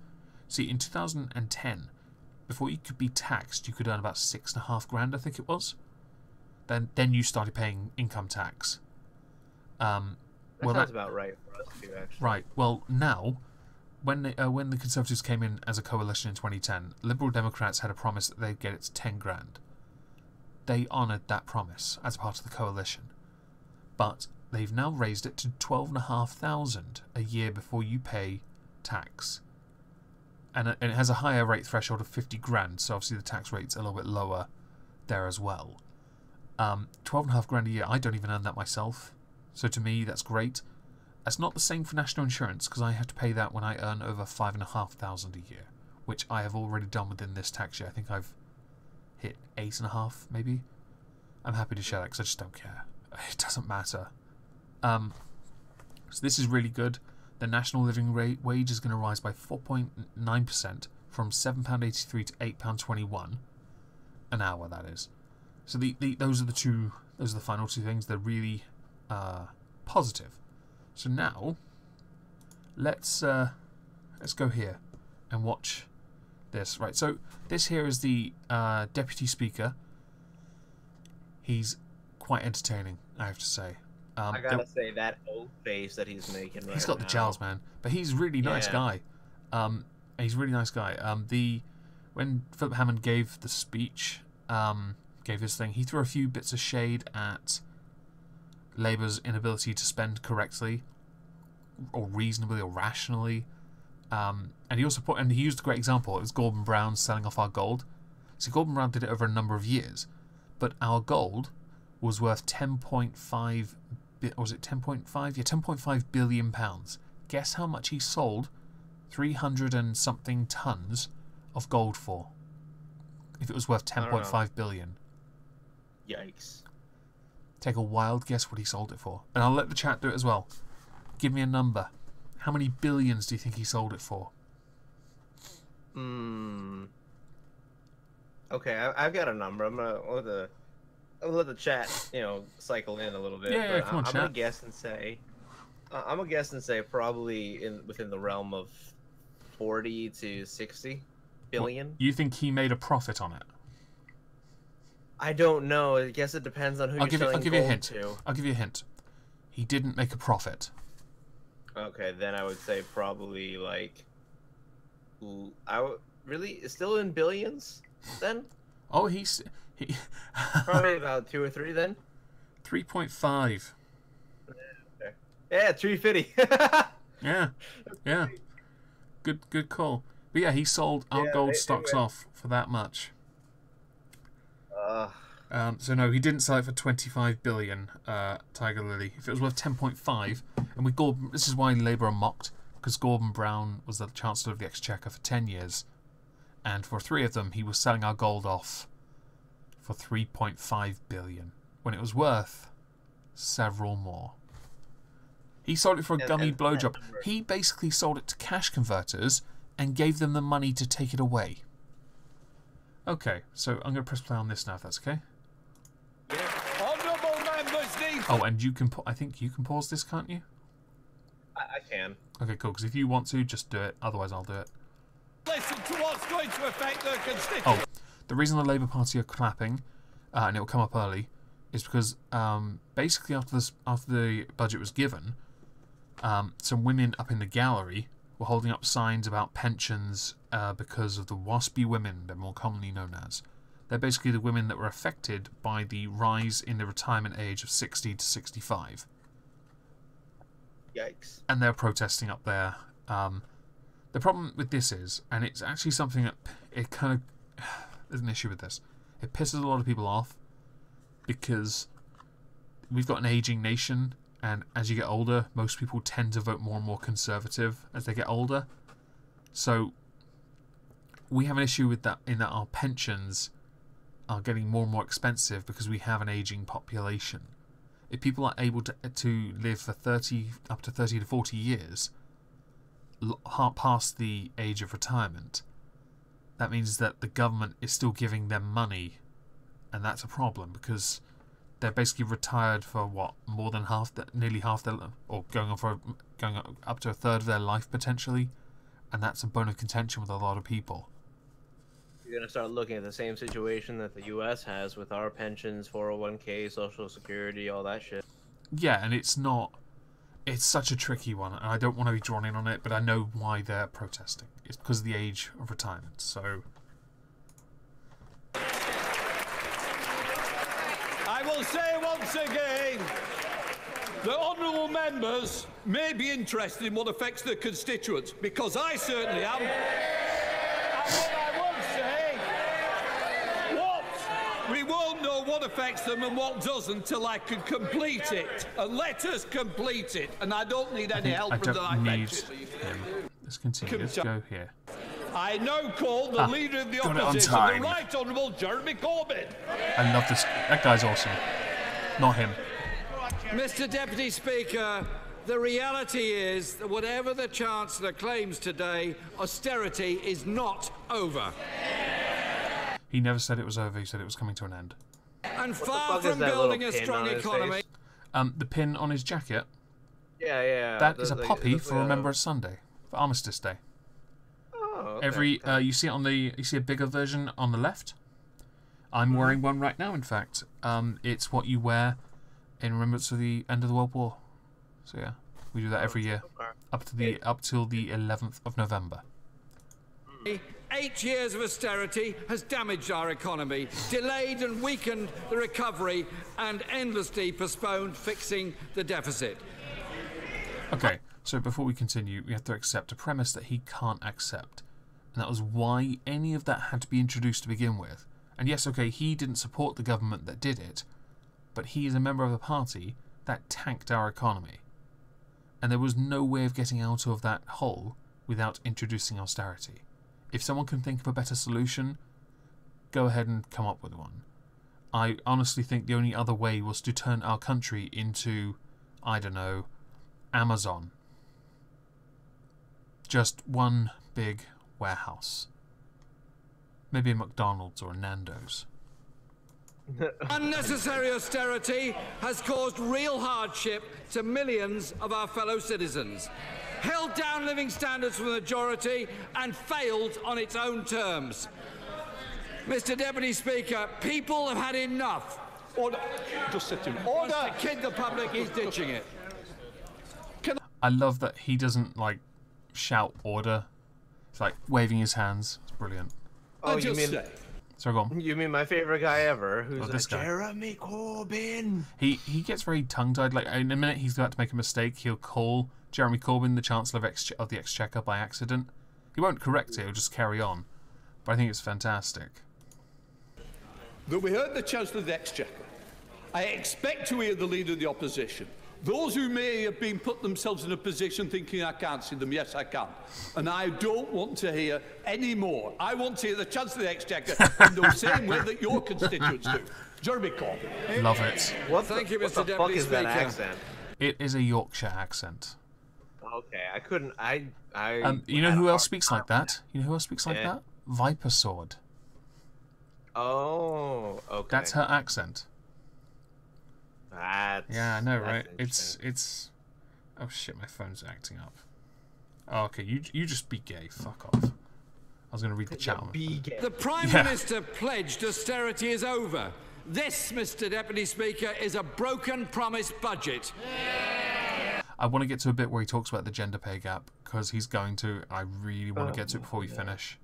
See, in 2010, before you could be taxed, you could earn about $6,500, I think it was. Then you started paying income tax. That sounds about right for us too, actually. Right. Well, now, when the Conservatives came in as a coalition in 2010, Liberal Democrats had a promise that they'd get it to $10,000. They honoured that promise as part of the coalition, but they've now raised it to $12,500 a year before you pay tax, and it has a higher rate threshold of $50,000. So obviously the tax rate's a little bit lower there as well. $12,500 a year. I don't even earn that myself, so to me that's great. That's not the same for national insurance, because I have to pay that when I earn over $5,500 a year, which I have already done within this tax year. I think I've hit 8.5 maybe. I'm happy to share that because I just don't care. It doesn't matter. So this is really good. The national living wage is going to rise by 4.9% from £7.83 to £8.21 an hour. That is. So those are the final two things. They're really positive. So now let's go here and watch this. Right. So this here is the Deputy Speaker. He's quite entertaining, I have to say. I gotta say, that old face that he's making right he's got now. the jowls, man. But he's a really nice guy. He's a really nice guy. When Philip Hammond gave the speech, gave his thing, he threw a few bits of shade at Labour's inability to spend correctly, or reasonably, or rationally. And he also he used a great example. It was Gordon Brown selling off our gold. So Gordon Brown did it over a number of years, but our gold was worth 10.5. Was it 10.5? Yeah, 10.5 billion pounds. Guess how much he sold 300 and something tons of gold for? If it was worth 10.5 billion. Yikes. Take a wild guess what he sold it for. And I'll let the chat do it as well. Give me a number. How many billions do you think he sold it for? Okay, I've got a number. I'm gonna let the chat, cycle in a little bit. Yeah, come on, I'm chat. gonna guess and say, probably within the realm of 40 to 60 billion. What, you think he made a profit on it? I don't know. I guess it depends on who you're selling I'll give you a gold hint. to. I'll give you a hint. He didn't make a profit. Okay, then I would say probably like, it's still in billions then? Oh, Probably about 2 or 3 then. 3.5. Okay. Yeah, 350. Yeah. Good call. But yeah, he sold our gold stocks off for that much. So no, he didn't sell it for 25 billion. Tiger Lily. If it was worth 10.5, and with Gordon, this is why Labour are mocked, because Gordon Brown was the Chancellor of the Exchequer for 10 years, and for 3 of them, he was selling our gold off for 3.5 billion when it was worth several more. He sold it for a gummy blowjob. He basically sold it to cash converters and gave them the money to take it away. Okay, so I'm going to press play on this now, if that's okay. Honourable members need... Oh, and you can... I think you can pause this, can't you? I can. Okay, cool, because if you want to, just do it. Otherwise, I'll do it. Listen to what's going to affect their constituents. Oh, the reason the Labour Party are clapping, and it will come up early, is because basically after the budget was given, some women up in the gallery were holding up signs about pensions because of the WASPy women, they're more commonly known as. They're basically the women that were affected by the rise in the retirement age of 60 to 65. Yikes. And they're protesting up there. The problem with this is, and it's actually something that it kind of... There's an issue with this. It pisses a lot of people off because we've got an aging nation, and as you get older, most people tend to vote more and more conservative as they get older. So we have an issue with that in that our pensions are getting more and more expensive because we have an aging population. If people are able to live for up to 30 to 40 years past the age of retirement, that means that the government is still giving them money, and that's a problem because they're basically retired for what, more than nearly half their, or going up to a third of their life potentially, and that's a bone of contention with a lot of people. You're gonna start looking at the same situation that the U.S. has with our pensions, 401k, Social Security, all that shit. Yeah, and it's such a tricky one, and I don't want to be drawn in on it, but I know why they're protesting. It's because of the age of retirement, so... I will say once again that honourable members may be interested in what affects their constituents, because I certainly am. And what I will say, we won't know what affects them and what doesn't till I can complete it. And let us complete it. And I don't need any help from the benches. Let's continue. Let's go here. I now call the Leader of the Opposition, the Right Honourable Jeremy Corbyn. I love this. That guy's awesome. Not him. Mr. Deputy Speaker, the reality is that whatever the Chancellor claims today, austerity is not over. He never said it was over, he said it was coming to an end. And far from building a strong economy... The pin on his jacket? Yeah. That is a poppy for Remembrance Sunday, for Armistice Day. Oh, okay. You see it on you see a bigger version on the left? I'm wearing one right now, in fact. It's what you wear in remembrance of the end of the World War. So yeah, we do that every year, up till the 11th of November. 8 years of austerity has damaged our economy, delayed and weakened the recovery, and endlessly postponed fixing the deficit. Okay, so before we continue, we have to accept a premise that he can't accept. And that was why any of that had to be introduced to begin with. And yes, okay, he didn't support the government that did it, but he is a member of the party that tanked our economy. And there was no way of getting out of that hole without introducing austerity. If someone can think of a better solution, go ahead and come up with one. I honestly think the only other way was to turn our country into, I don't know, Amazon. Just one big warehouse. Maybe a McDonald's or a Nando's. Unnecessary austerity has caused real hardship to millions of our fellow citizens, held down living standards for the majority, and failed on its own terms. Mr. Deputy Speaker, people have had enough. Order. Just sit down. Order. Wants to kid the public, he's ditching it. I love that he doesn't, like, shout order. It's like waving his hands. It's brilliant. Oh, you mean... So go on. You mean my favorite guy ever, who's this guy. Jeremy Corbyn? He gets very tongue-tied. Like, in a minute he's about to make a mistake, he'll call Jeremy Corbyn the Chancellor of the Exchequer by accident. He won't correct it, he'll just carry on. But I think it's fantastic. That we heard the Chancellor of the Exchequer. I expect to hear the Leader of the Opposition. Those who may have been put themselves in a position thinking I can't see them, yes, I can. And I don't want to hear any more. I want to hear the Chancellor of the Exchequer in the same way that your constituents do. Jeremy Corbyn. Love it. Thank you, Mr. What the fuck Deputy is that Speaker. accent? It is a Yorkshire accent. Okay, I couldn't... You know who else speaks like that? You know who else speaks like that? Viper Sword. Oh, okay. That's her accent. Yeah, I know, right? It's. Oh shit, my phone's acting up. Oh, okay, you just be gay. Fuck off. I was going to read the chat. Be gay. The Prime Minister pledged austerity is over. This, Mr. Deputy Speaker, is a broken promise budget. I want to get to a bit where he talks about the gender pay gap, because he's going to. I really want to get to it before we finish.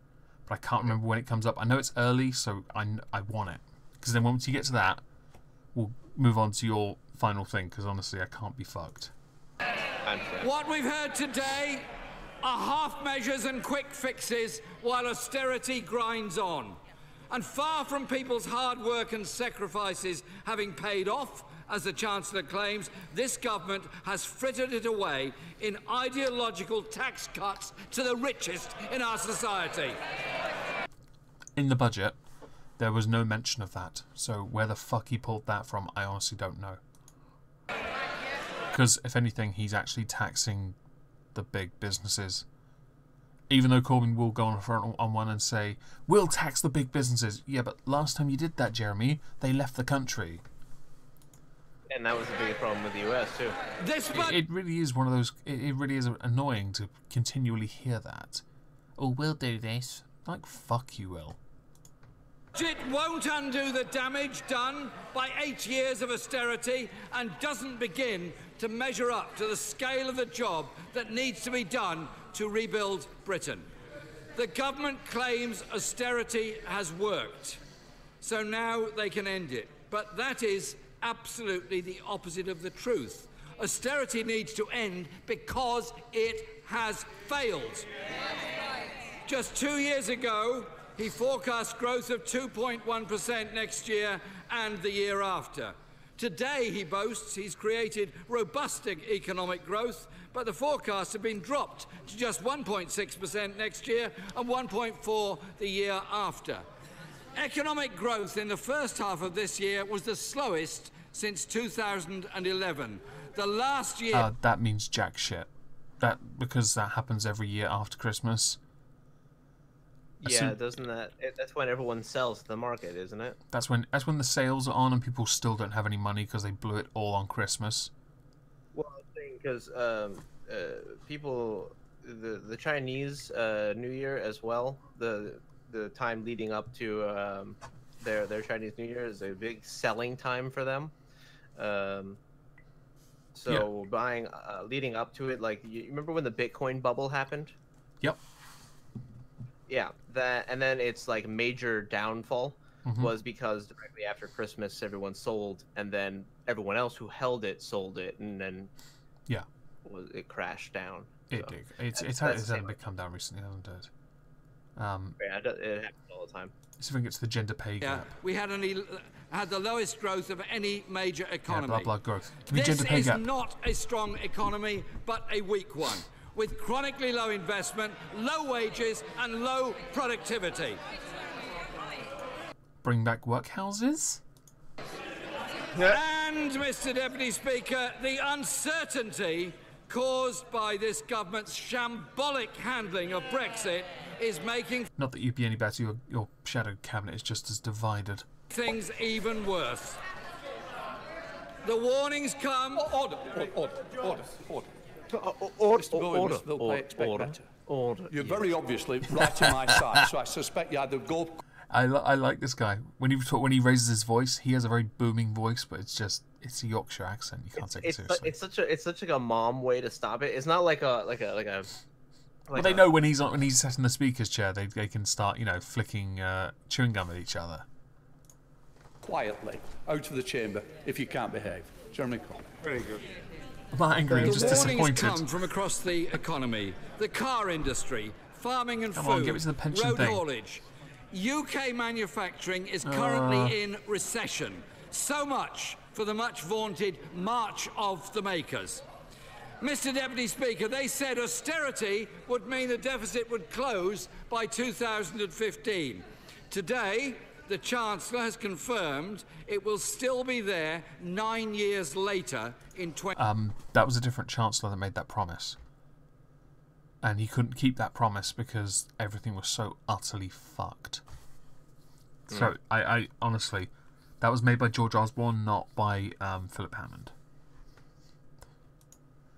But I can't remember when it comes up. I know it's early, so I want it. Because then once you get to that, we'll move on to your final thing, because honestly, I can't be fucked. What we've heard today are half measures and quick fixes while austerity grinds on. And far from people's hard work and sacrifices having paid off, as the Chancellor claims, this government has frittered it away in ideological tax cuts to the richest in our society. In the budget, there was no mention of that, so where the fuck he pulled that from, I honestly don't know. Because, if anything, he's actually taxing the big businesses. Even though Corbyn will go on front on one and say, we'll tax the big businesses. Yeah, but last time you did that, Jeremy, they left the country. And that was the biggest problem with the U.S. too. It really is one of those. It really is annoying to continually hear that. Oh, we'll do this. Like, fuck you, will. It won't undo the damage done by 8 years of austerity and doesn't begin to measure up to the scale of the job that needs to be done to rebuild Britain. The government claims austerity has worked, so now they can end it. But that is absolutely the opposite of the truth. Austerity needs to end because it has failed. Just 2 years ago, he forecast growth of 2.1% next year and the year after. Today, he boasts he's created robust economic growth, but the forecasts have been dropped to just 1.6% next year and 1.4% the year after. Economic growth in the first half of this year was the slowest since 2011. The last year... that means jack shit. Because that happens every year after Christmas. Yeah, doesn't that? That's when everyone sells to the market, isn't it? That's when the sales are on and people still don't have any money because they blew it all on Christmas. Well, I think because people, the Chinese New Year as well, the time leading up to their Chinese New Year is a big selling time for them. So buying leading up to it, like you remember when the Bitcoin bubble happened? Yep. Yeah, that, and then its like major downfall was because directly after Christmas everyone sold, and then everyone else who held it sold it, and then it crashed down. It did. It's had a bit come down recently, hasn't it? Yeah, it happens all the time. So I think it's the gender pay gap. We had the lowest growth of any major economy. Yeah, blah growth. This is not a strong economy, but a weak one, with chronically low investment, low wages, and low productivity. Bring back workhouses? And, Mr. Deputy Speaker, the uncertainty caused by this government's shambolic handling of Brexit is making... Not that you'd be any better, your shadow cabinet is just as divided. ...things even worse. The warnings come... Order. You're very obviously right on my side, so I suspect you either go... I like this guy. When he raises his voice, he has a very booming voice, but it's a Yorkshire accent. You can't take it seriously. It's such like a mom way to stop it. It's not like a Well, they know when he's sat in the speaker's chair, they can start flicking chewing gum at each other. Quietly out of the chamber if you can't behave. Jeremy Corbyn. Very good. I'm not angry. I'm just disappointed. Warnings come from across the economy, the car industry, farming and food, give it to the pension road thing. haulage. UK manufacturing is currently in recession. So much for the much vaunted March of the Makers. Mr. Deputy Speaker, they said austerity would mean the deficit would close by 2015. Today, the Chancellor has confirmed it will still be there 9 years later in that was a different Chancellor that made that promise. And he couldn't keep that promise because everything was so utterly fucked. So, I honestly, that was made by George Osborne, not by Philip Hammond.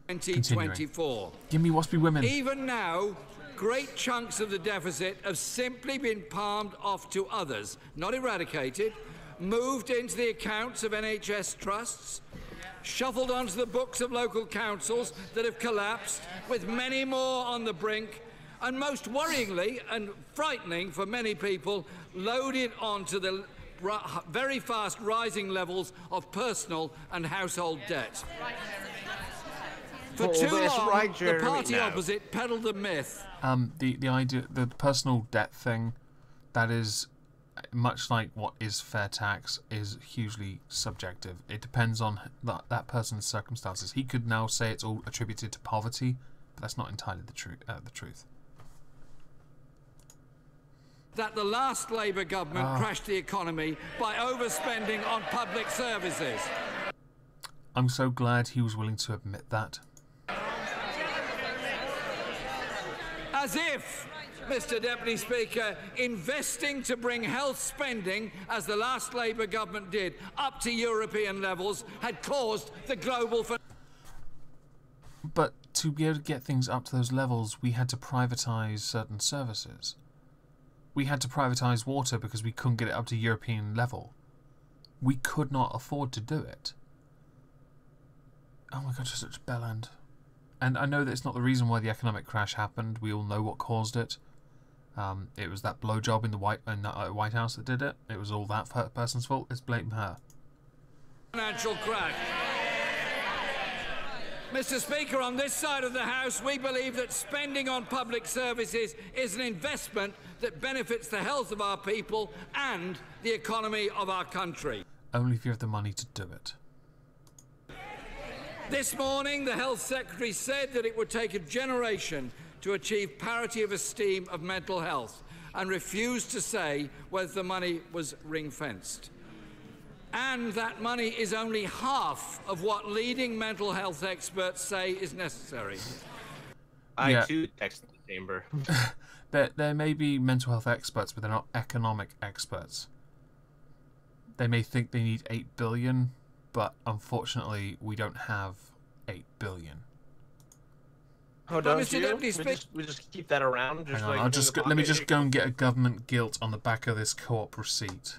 2024. Give me Waspy Women. Even now, great chunks of the deficit have simply been palmed off to others, not eradicated, moved into the accounts of NHS trusts, shuffled onto the books of local councils that have collapsed, with many more on the brink, and most worryingly and frightening for many people, loaded onto the very fast rising levels of personal and household debt. For too long, the party opposite peddled the myth. The idea, the personal debt thing, that is much like what is fair tax, is hugely subjective. It depends on that person's circumstances. He could now say it's all attributed to poverty, but that's not entirely the truth. That the last Labour government crashed the economy by overspending on public services. I'm so glad he was willing to admit that. As if Mr. Deputy Speaker, investing to bring health spending, as the last Labour government did, up to European levels had caused the global... But to be able to get things up to those levels, we had to privatise certain services. We had to privatise water because we couldn't get it up to European level. We could not afford to do it. Oh my god, just such a bell end. And I know that it's not the reason why the economic crash happened. We all know what caused it. It was that blowjob in the White House that did it. It was all that person's fault. Let's blame her. Financial crash. Mr. Speaker, on this side of the House, we believe that spending on public services is an investment that benefits the health of our people and the economy of our country. Only if you have the money to do it. This morning, the Health Secretary said that it would take a generation to achieve parity of esteem of mental health and refused to say whether the money was ring-fenced. And that money is only half of what leading mental health experts say is necessary. I too texted the chamber. There may be mental health experts, but they're not economic experts. They may think they need 8 billion, but unfortunately we don't have 8 billion. Oh, don't Mr. you? Deputy We just keep that around. Just Hang on, like let me just go and get a government gilt on the back of this co-op receipt.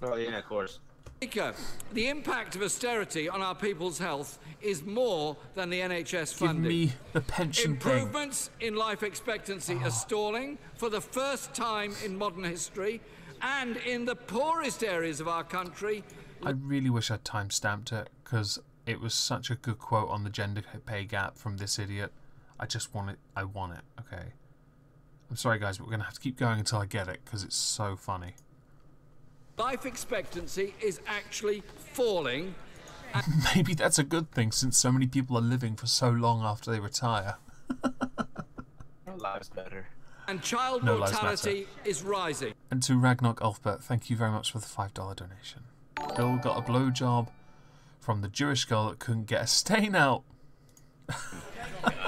Oh yeah, of course. Speaker, the impact of austerity on our people's health is more than the NHS funding. Give me the pension Improvements in life expectancy are stalling for the first time in modern history, and in the poorest areas of our country. I really wish I'd time-stamped it, because it was such a good quote on the gender pay gap from this idiot. I just want it. I want it. Okay. I'm sorry, guys, but we're going to have to keep going until I get it, because it's so funny. Life expectancy is actually falling. Maybe that's a good thing, since so many people are living for so long after they retire. Our lives better. And child mortality is rising. And to Ragnarok Ulfbert, thank you very much for the $5 donation. Bill got a blowjob from the Jewish girl that couldn't get a stain out.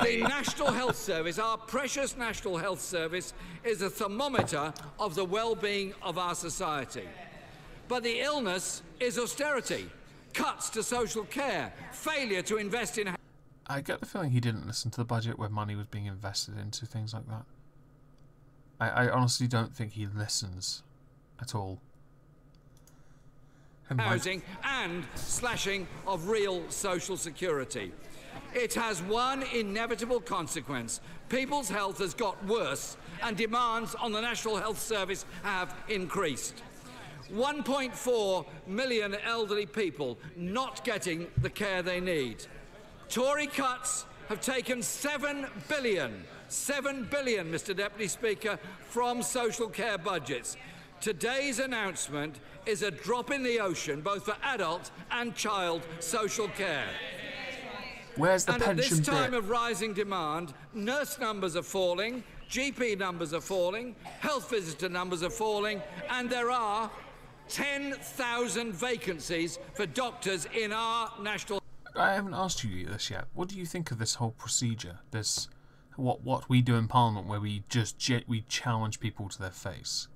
The National Health Service, our precious National Health Service, is a thermometer of the well-being of our society. But the illness is austerity, cuts to social care, failure to invest in... I get the feeling he didn't listen to the budget where money was being invested into things like that. I honestly don't think he listens at all. Housing and slashing of real social security. It has one inevitable consequence. People's health has got worse and demands on the National Health Service have increased. 1.4 million elderly people not getting the care they need. Tory cuts have taken 7 billion, Mr. Deputy Speaker, from social care budgets. Today's announcement is a drop in the ocean, both for adult and child social care. Where's the pension bit? And at this time of rising demand, nurse numbers are falling, GP numbers are falling, health visitor numbers are falling, and there are 10,000 vacancies for doctors in our national... I haven't asked you this yet. What do you think of this whole procedure? This, what we do in Parliament, where we just we challenge people to their face.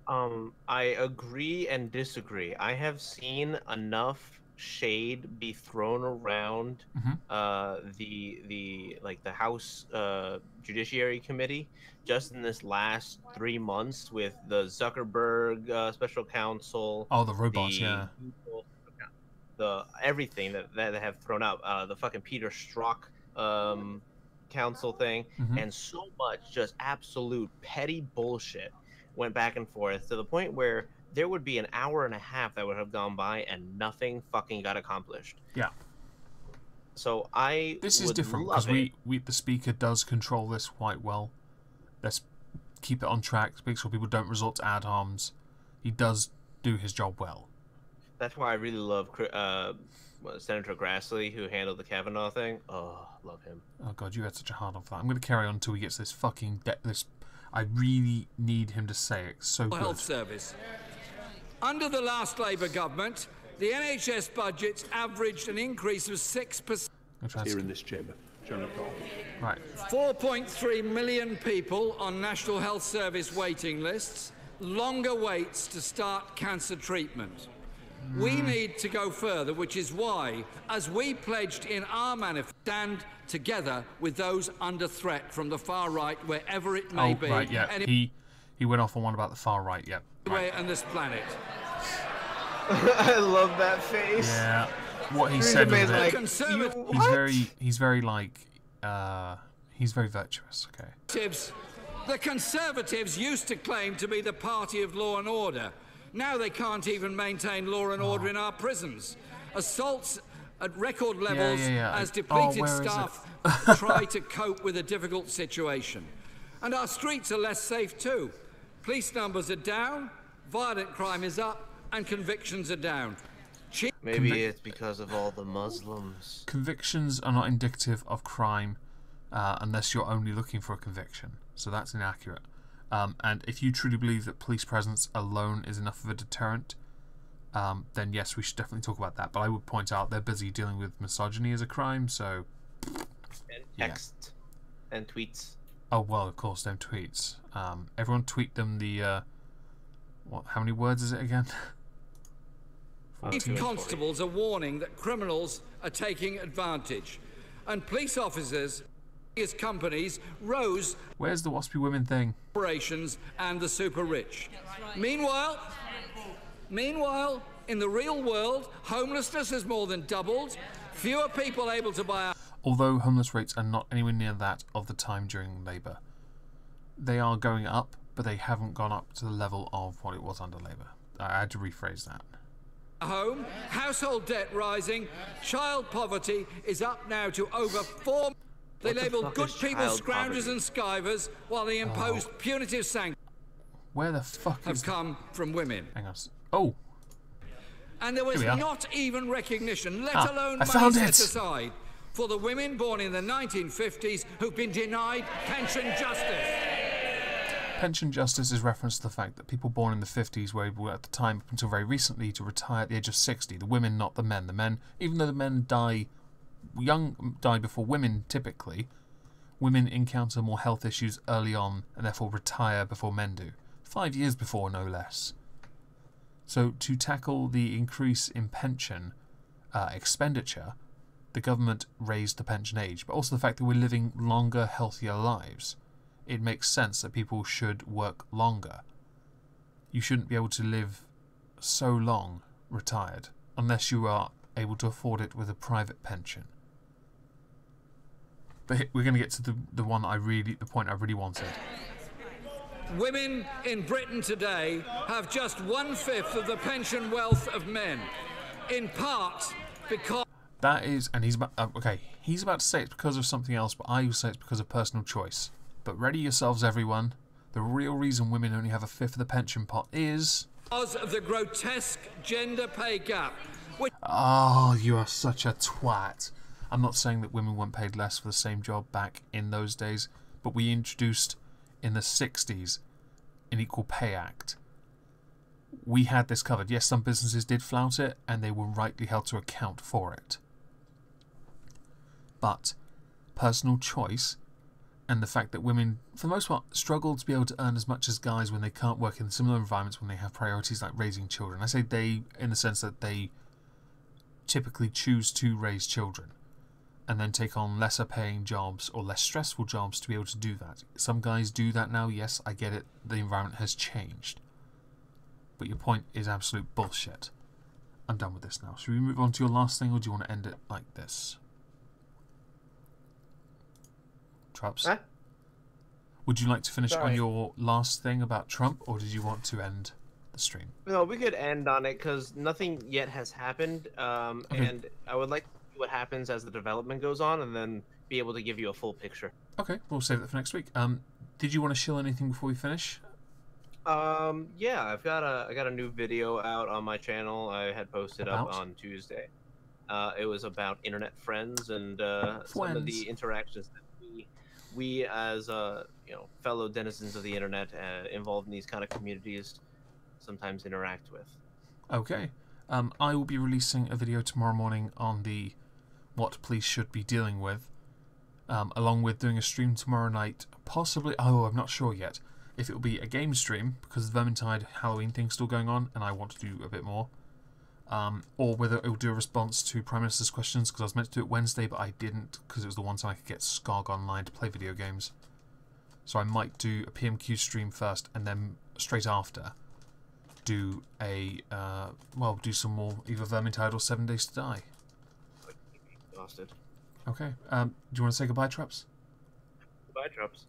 I agree and disagree. I have seen enough shade be thrown around the House Judiciary Committee just in this last 3 months with the Zuckerberg special counsel. Oh, the robots, yeah. The everything that they have thrown out, the fucking Peter Strzok council thing, and so much just absolute petty bullshit went back and forth to the point where there would be an hour and a half that would have gone by and nothing fucking got accomplished. Yeah. So this is different because the speaker does control this quite well. Let's keep it on track, make sure people don't resort to ad homs. He does do his job well. That's why I really love Senator Grassley, who handled the Kavanaugh thing. Oh, love him. Oh god, you had such a hard on for that. I'm going to carry on until he gets this fucking I really need him to say it. So good. Health Service. Under the last Labour government, the NHS budget averaged an increase of 6%. Here in this chamber. Chairman Cole. Right. 4.3 million people on National Health Service waiting lists, longer waits to start cancer treatment. We need to go further, which is why, as we pledged in our manifesto, stand together with those under threat from the far right, wherever it may be. Right, yeah. He went off on one about the far right, yeah. Anywhere on this planet. I love that face. Yeah. What he said was that he's very virtuous, okay. The Conservatives used to claim to be the party of law and order. Now they can't even maintain law and order in our prisons. Assaults at record levels as depleted staff try to cope with a difficult situation. And our streets are less safe too. Police numbers are down, violent crime is up, and convictions are down. Maybe it's because of all the Muslims. Convictions are not indicative of crime unless you're only looking for a conviction. So that's inaccurate. And if you truly believe that police presence alone is enough of a deterrent, then yes, we should definitely talk about that. But I would point out they're busy dealing with misogyny as a crime, so... And text. And tweets. Oh, well, of course, them tweets. Everyone tweet them the... how many words is it again? Chief constables are warning that criminals are taking advantage. And police officers... His companies rose. Where's the waspy women thing? Corporations and the super rich. Meanwhile, in the real world, homelessness has more than doubled. Fewer people able to buy. Although homeless rates are not anywhere near that of the time during Labour, they are going up, but they haven't gone up to the level of what it was under Labour. I had to rephrase that. Home, household debt rising, child poverty is up now to over 4. They labelled good people scroungers and skivers, while they imposed punitive sanctions. Where the fuck have come from women? Hang on. Oh. And there was not even recognition, let alone money set aside, for the women born in the 1950s who've been denied pension justice. Pension justice is reference to the fact that people born in the 50s were able at the time, up until very recently, to retire at the age of 60. The women, not the men. The men, even though the men die before women typically, women encounter more health issues early on and therefore retire before men do. 5 years before, no less. So to tackle the increase in pension expenditure, the government raised the pension age, but also the fact that we're living longer, healthier lives. It makes sense that people should work longer. You shouldn't be able to live so long retired unless you are able to afford it with a private pension. But we're going to get to the point I really wanted. Women in Britain today have just 1/5 of the pension wealth of men, in part because... That is, and he's about, okay, he's about to say it's because of something else, but I will say it's because of personal choice. But ready yourselves, everyone. The real reason women only have 1/5 of the pension pot is... because of the grotesque gender pay gap. Oh, you are such a twat. I'm not saying that women weren't paid less for the same job back in those days, but we introduced in the 60s an Equal Pay Act. We had this covered. Yes, some businesses did flout it, and they were rightly held to account for it. But personal choice and the fact that women, for the most part, struggle to be able to earn as much as guys when they can't work in similar environments when they have priorities like raising children. I say they in the sense that they typically choose to raise children and then take on lesser paying jobs or less stressful jobs to be able to do that. Some guys do that now, yes, I get it, the environment has changed. But your point is absolute bullshit. I'm done with this now. Should we move on to your last thing, or do you want to end it like this? Trups? Huh? Would you like to finish on your last thing about Trump, or did you want to end the stream? No, we could end on it because nothing yet has happened, and I would like to see what happens as the development goes on, and then be able to give you a full picture. Okay, we'll save that for next week. Did you want to shill anything before we finish? Yeah, I got a new video out on my channel. I had posted up on Tuesday. It was about internet friends and some of the interactions that we as fellow denizens of the internet involved in these kind of communities sometimes interact with. Okay. I will be releasing a video tomorrow morning on the what police should be dealing with. along with doing a stream tomorrow night. Possibly, oh, I'm not sure yet if it will be a game stream because the Vermintide Halloween thing's still going on and I want to do a bit more. Or whether it will do a response to Prime Minister's questions, because I was meant to do it Wednesday but I didn't because it was the one time I could get Skog online to play video games. So I might do a PMQ stream first and then straight after do a, well, do some more either Vermintide or 7 Days to Die. Exhausted. Okay, do you want to say goodbye, Traps? Goodbye, Trups.